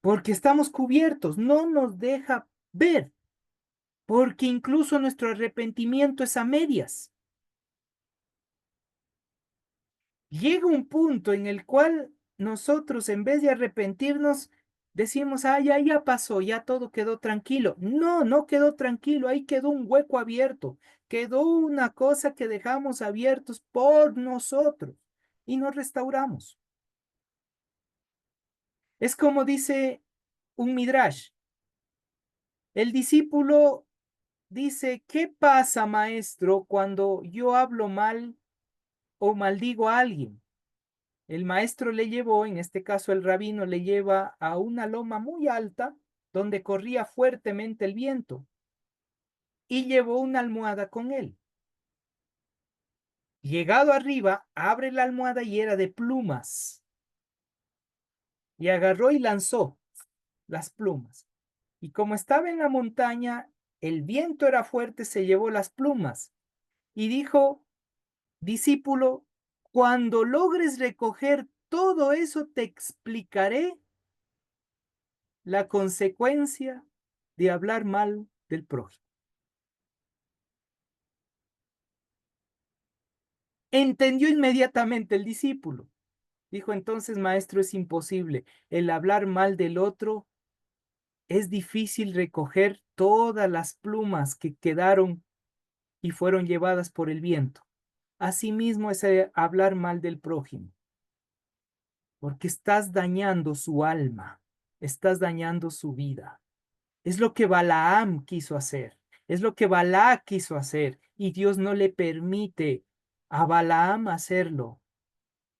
Porque estamos cubiertos, no nos deja ver, porque incluso nuestro arrepentimiento es a medias. Llega un punto en el cual nosotros, en vez de arrepentirnos, decimos, ah, ya pasó, ya todo quedó tranquilo. No, no quedó tranquilo, ahí quedó un hueco abierto, quedó una cosa que dejamos abiertos por nosotros y nos restauramos. Es como dice un midrash, el discípulo dice, ¿qué pasa, maestro, cuando yo hablo mal o maldigo a alguien? El maestro le llevó, en este caso el rabino, le lleva a una loma muy alta donde corría fuertemente el viento y llevó una almohada con él. Llegado arriba, abre la almohada y era de plumas. Y agarró y lanzó las plumas. Y como estaba en la montaña, el viento era fuerte, se llevó las plumas. Y dijo, discípulo, cuando logres recoger todo eso, te explicaré la consecuencia de hablar mal del prójimo. Entendió inmediatamente el discípulo. Dijo entonces, maestro, es imposible. El hablar mal del otro es difícil recoger todas las plumas que quedaron y fueron llevadas por el viento. Asimismo es hablar mal del prójimo, porque estás dañando su alma, estás dañando su vida. Es lo que Balaam quiso hacer, es lo que Balac quiso hacer, y Dios no le permite a Balaam hacerlo,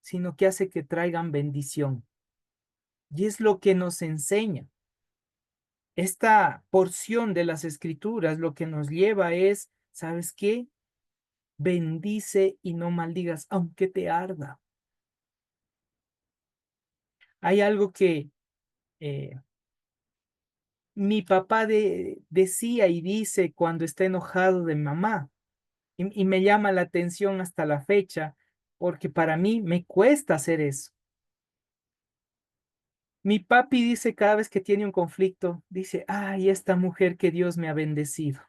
sino que hace que traigan bendición. Y es lo que nos enseña. Esta porción de las Escrituras lo que nos lleva es, ¿sabes qué? Bendice y no maldigas, aunque te arda. Hay algo que eh, mi papá decía y dice cuando está enojado de mamá. Y me llama la atención hasta la fecha, porque para mí me cuesta hacer eso. Mi papi dice cada vez que tiene un conflicto, dice, ay, esta mujer que Dios me ha bendecido.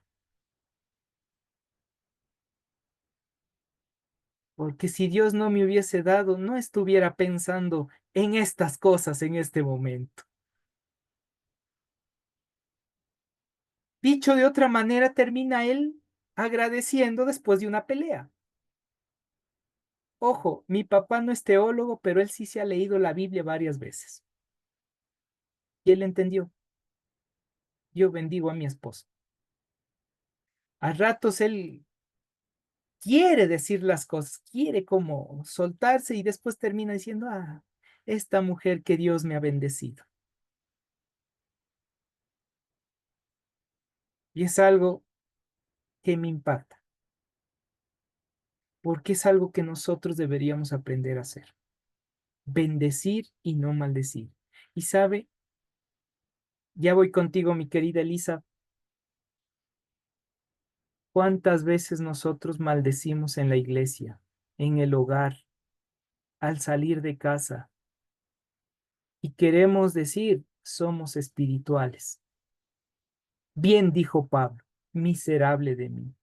Porque si Dios no me hubiese dado, no estuviera pensando en estas cosas en este momento. Dicho de otra manera, termina él agradeciendo después de una pelea. Ojo, mi papá no es teólogo, pero él sí se ha leído la Biblia varias veces. Y él entendió. Yo bendigo a mi esposa. A ratos él quiere decir las cosas, quiere como soltarse y después termina diciendo, ah, esta mujer que Dios me ha bendecido. Y es algo que me impacta, porque es algo que nosotros deberíamos aprender a hacer. Bendecir y no maldecir. Y sabe, ya voy contigo, mi querida Elisa. ¿Cuántas veces nosotros maldecimos en la iglesia, en el hogar, al salir de casa? Y queremos decir, somos espirituales. Bien dijo Pablo, miserable de mí.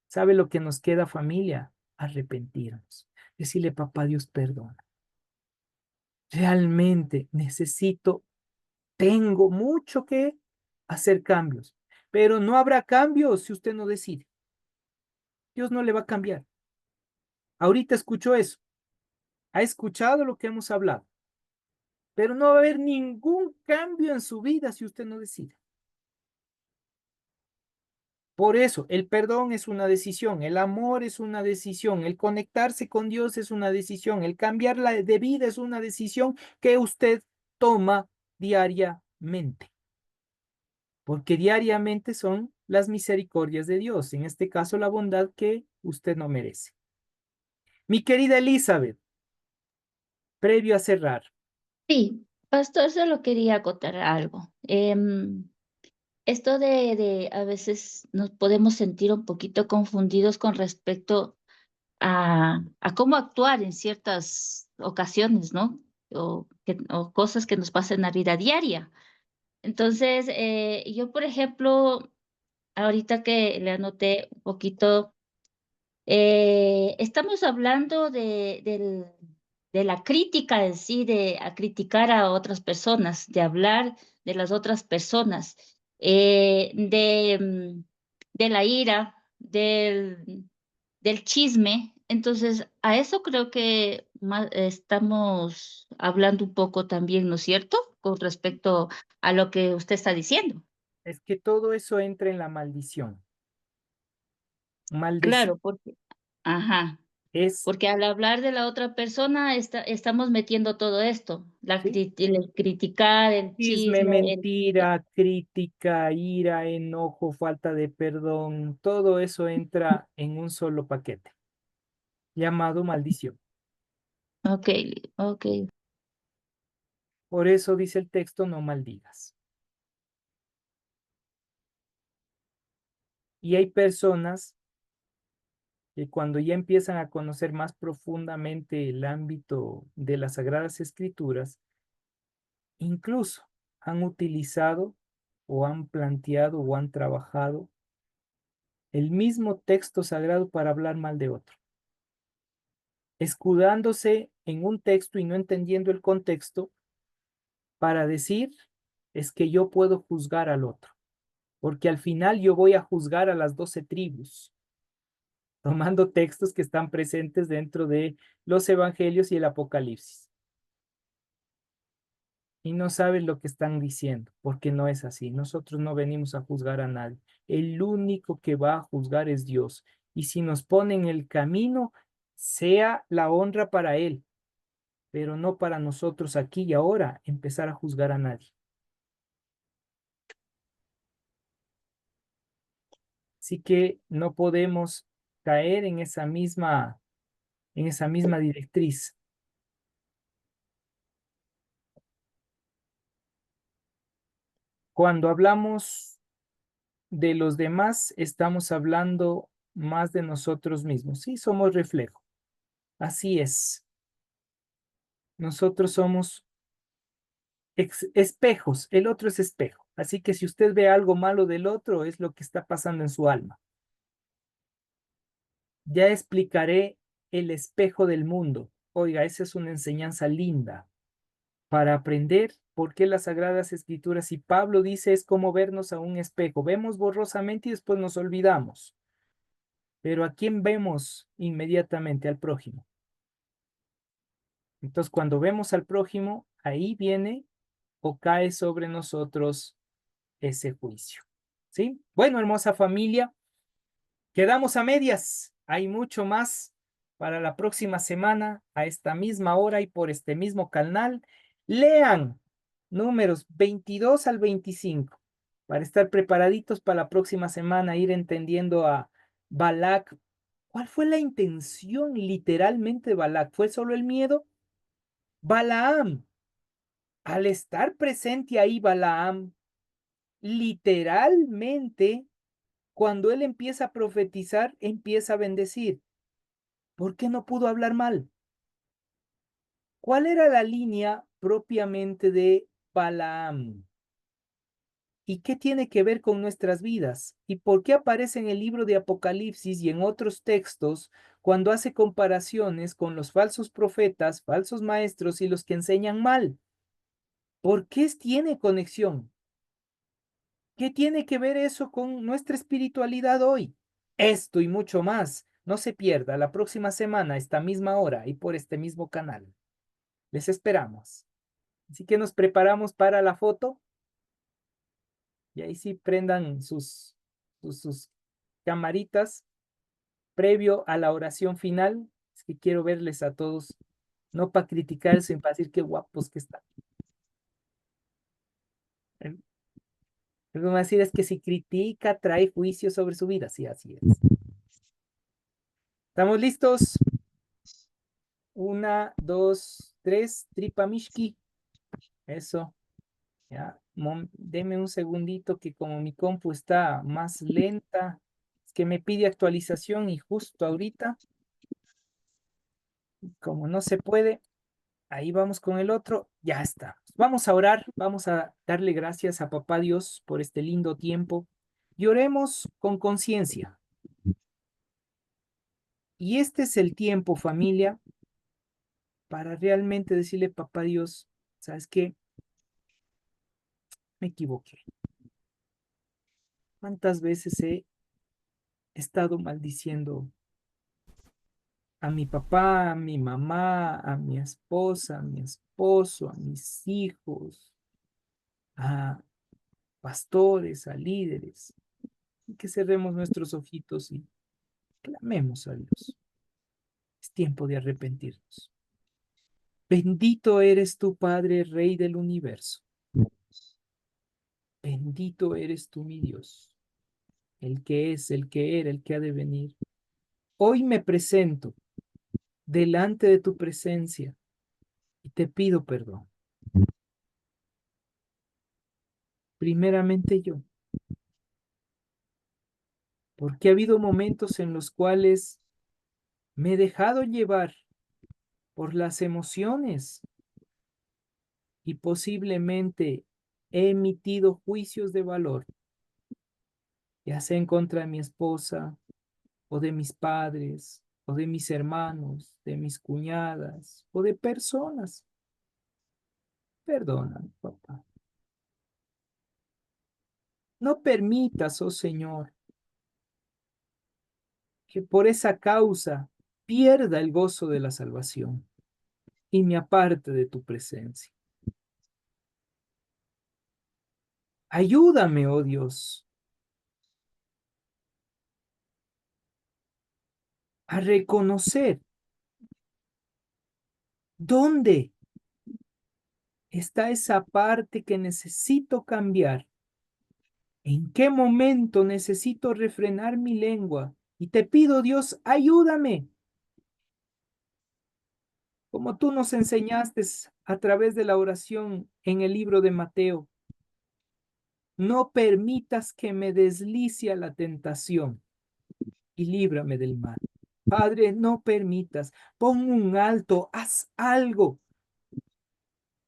¿Sabe lo que nos queda, familia? Arrepentirnos. Decirle, papá Dios, perdona. Realmente necesito, tengo mucho que hacer cambios, pero no habrá cambios si usted no decide. Dios no le va a cambiar. Ahorita escuchó eso. Ha escuchado lo que hemos hablado, pero no va a haber ningún cambio en su vida si usted no decide. Por eso, el perdón es una decisión, el amor es una decisión, el conectarse con Dios es una decisión, el cambiar de vida es una decisión que usted toma diariamente, porque diariamente son las misericordias de Dios, en este caso la bondad que usted no merece. Mi querida Elizabeth, previo a cerrar, Sí, pastor, solo quería acotar algo. Esto de a veces nos podemos sentir un poquito confundidos con respecto a cómo actuar en ciertas ocasiones, ¿no? O cosas que nos pasan en la vida diaria. Entonces, yo, por ejemplo, ahorita que le anoté un poquito, estamos hablando de la crítica en sí, de a criticar a otras personas, de hablar de las otras personas, de la ira, del chisme. Entonces, a eso creo que estamos hablando un poco también, ¿no es cierto? Con respecto a lo que usted está diciendo. es que todo eso entra en la maldición. Maldecir Claro, porque, ajá, es, porque al hablar de la otra persona estamos metiendo todo esto, ¿sí? el criticar, el Chisme, chisme, mentira, crítica, ira, enojo, falta de perdón, todo eso entra en un solo paquete, llamado maldición. ok, ok, Por eso dice el texto, no maldigas. Y hay personas que cuando ya empiezan a conocer más profundamente el ámbito de las Sagradas Escrituras, incluso han utilizado o han planteado o han trabajado el mismo texto sagrado para hablar mal de otro, escudándose en un texto y no entendiendo el contexto para decir es que yo puedo juzgar al otro, porque al final yo voy a juzgar a las 12 tribus, tomando textos que están presentes dentro de los evangelios y el Apocalipsis. Y no saben lo que están diciendo, porque no es así. Nosotros no venimos a juzgar a nadie. El único que va a juzgar es Dios. Y si nos pone en el camino, sea la honra para Él, pero no para nosotros aquí y ahora empezar a juzgar a nadie. Así que no podemos caer en esa misma directriz. Cuando hablamos de los demás, estamos hablando más de nosotros mismos. Sí, somos reflejo. Así es. Nosotros somos espejos. El otro es espejo. Así que si usted ve algo malo del otro, es lo que está pasando en su alma. Ya explicaré el espejo del mundo. Oiga, esa es una enseñanza linda para aprender por qué las Sagradas Escrituras, y Pablo dice, es como vernos a un espejo. Vemos borrosamente y después nos olvidamos. Pero ¿a quién vemos inmediatamente? Al prójimo. Entonces, cuando vemos al prójimo, ahí viene o cae sobre nosotros ese juicio. ¿Sí? Bueno, hermosa familia, quedamos a medias. Hay mucho más para la próxima semana, a esta misma hora y por este mismo canal. Lean números 22 al 25 para estar preparaditos para la próxima semana, ir entendiendo a Balac. ¿Cuál fue la intención literalmente de Balac? ¿Fue solo el miedo? Balaam, al estar presente ahí Balaam, literalmente, cuando él empieza a profetizar, empieza a bendecir. ¿Por qué no pudo hablar mal? ¿Cuál era la línea propiamente de Balaam? ¿Y qué tiene que ver con nuestras vidas? ¿Y por qué aparece en el libro de Apocalipsis y en otros textos cuando hace comparaciones con los falsos profetas, falsos maestros y los que enseñan mal? ¿Por qué tiene conexión? ¿Qué tiene que ver eso con nuestra espiritualidad hoy? Esto y mucho más. No se pierda la próxima semana, a esta misma hora y por este mismo canal. Les esperamos. Así que nos preparamos para la foto. Y ahí sí prendan sus camaritas previo a la oración final. Es que quiero verles a todos, no para criticar, sino para decir qué guapos que están. Lo que me va a decir es que si critica, trae juicio sobre su vida. Sí, así es. ¿Estamos listos? 1, 2, 3, Tripamishki. Eso. Ya. Deme un segundito que como mi compu está más lenta, es que me pide actualización y justo ahorita, como no se puede, ahí vamos con el otro. Ya está. Vamos a orar, vamos a darle gracias a Papá Dios por este lindo tiempo y oremos con conciencia. Y este es el tiempo, familia, para realmente decirle, Papá Dios, ¿sabes qué? Me equivoqué. ¿Cuántas veces he estado maldiciendo a mi papá, a mi mamá, a mi esposa, a mi esposo, a mis hijos, a pastores, a líderes? Y que cerremos nuestros ojitos y clamemos a Dios. Es tiempo de arrepentirnos. Bendito eres tú, Padre, Rey del universo. Bendito eres tú, mi Dios, el que es, el que era, el que ha de venir. Hoy me presento delante de tu presencia y te pido perdón. Primeramente yo, porque ha habido momentos en los cuales me he dejado llevar por las emociones y posiblemente he emitido juicios de valor, ya sea en contra de mi esposa o de mis padres o de mis hermanos, de mis cuñadas o de personas. Perdóname, papá. No permitas, oh Señor, que por esa causa pierda el gozo de la salvación y me aparte de tu presencia. Ayúdame, oh Dios, a reconocer dónde está esa parte que necesito cambiar, en qué momento necesito refrenar mi lengua. Y te pido, Dios, ayúdame, como tú nos enseñaste a través de la oración en el libro de Mateo. No permitas que me deslice a la tentación y líbrame del mal. Padre, no permitas, pon un alto, haz algo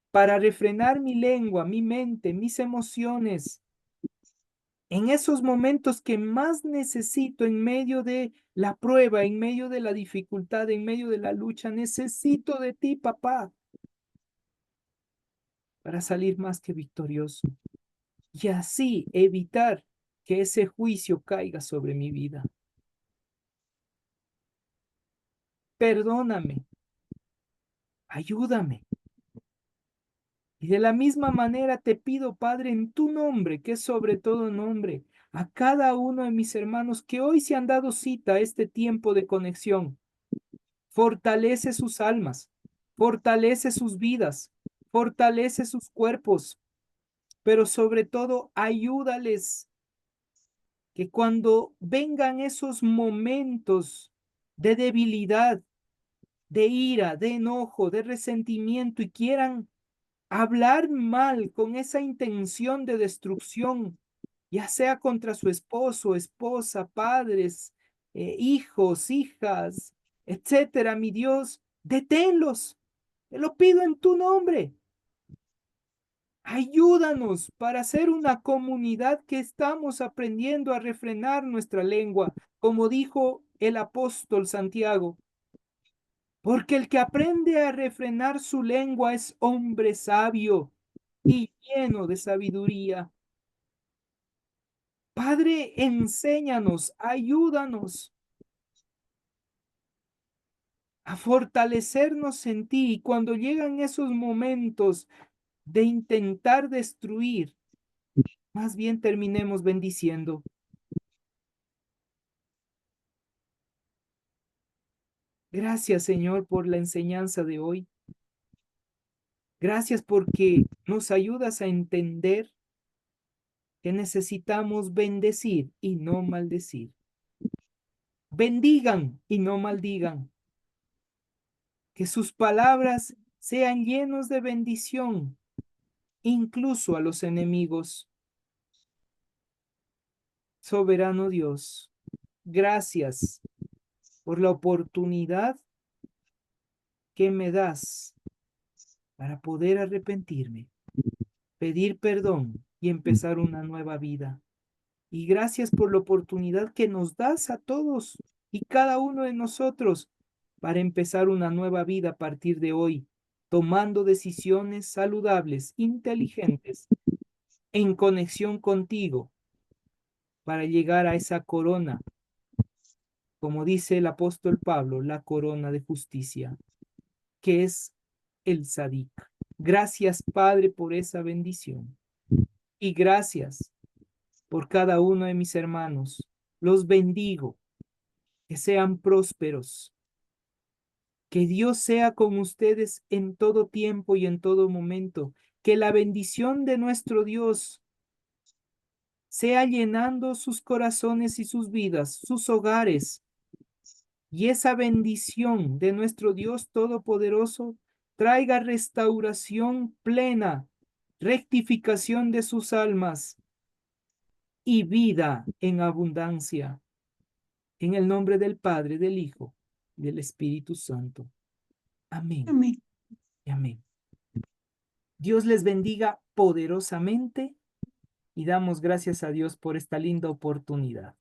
para refrenar mi lengua, mi mente, mis emociones, En esos momentos que más necesito, en medio de la prueba, en medio de la dificultad, en medio de la lucha, necesito de ti, papá, para salir más que victorioso y así evitar que ese juicio caiga sobre mi vida. Perdóname, ayúdame. Y de la misma manera te pido, Padre, en tu nombre, que es sobre todo nombre, a cada uno de mis hermanos que hoy se han dado cita a este tiempo de conexión. Fortalece sus almas, fortalece sus vidas, fortalece sus cuerpos, pero sobre todo ayúdales que cuando vengan esos momentos de debilidad, de ira, de enojo, de resentimiento y quieran hablar mal con esa intención de destrucción, ya sea contra su esposo, esposa, padres, hijos, hijas, etcétera, mi Dios, deténlos. Te lo pido en tu nombre. Ayúdanos para ser una comunidad que estamos aprendiendo a refrenar nuestra lengua, como dijo el apóstol Santiago. Porque el que aprende a refrenar su lengua es hombre sabio y lleno de sabiduría. Padre, enséñanos, ayúdanos a fortalecernos en ti y cuando llegan esos momentos de intentar destruir, más bien terminemos bendiciendo. Gracias, Señor, por la enseñanza de hoy. Gracias porque nos ayudas a entender que necesitamos bendecir y no maldecir. Bendigan y no maldigan. Que sus palabras sean llenos de bendición, incluso a los enemigos. Soberano Dios, gracias por la oportunidad que me das para poder arrepentirme, pedir perdón y empezar una nueva vida. Y gracias por la oportunidad que nos das a todos y cada uno de nosotros para empezar una nueva vida a partir de hoy, tomando decisiones saludables, inteligentes, en conexión contigo, para llegar a esa corona, como dice el apóstol Pablo, la corona de justicia, que es el Sadik. Gracias, Padre, por esa bendición. Y gracias por cada uno de mis hermanos. Los bendigo, que sean prósperos. Que Dios sea con ustedes en todo tiempo y en todo momento. Que la bendición de nuestro Dios sea llenando sus corazones y sus vidas, sus hogares. Y esa bendición de nuestro Dios Todopoderoso traiga restauración plena, rectificación de sus almas y vida en abundancia. En el nombre del Padre, del Hijo y del Espíritu Santo. Amén. Amén. Y amén. Dios les bendiga poderosamente y damos gracias a Dios por esta linda oportunidad.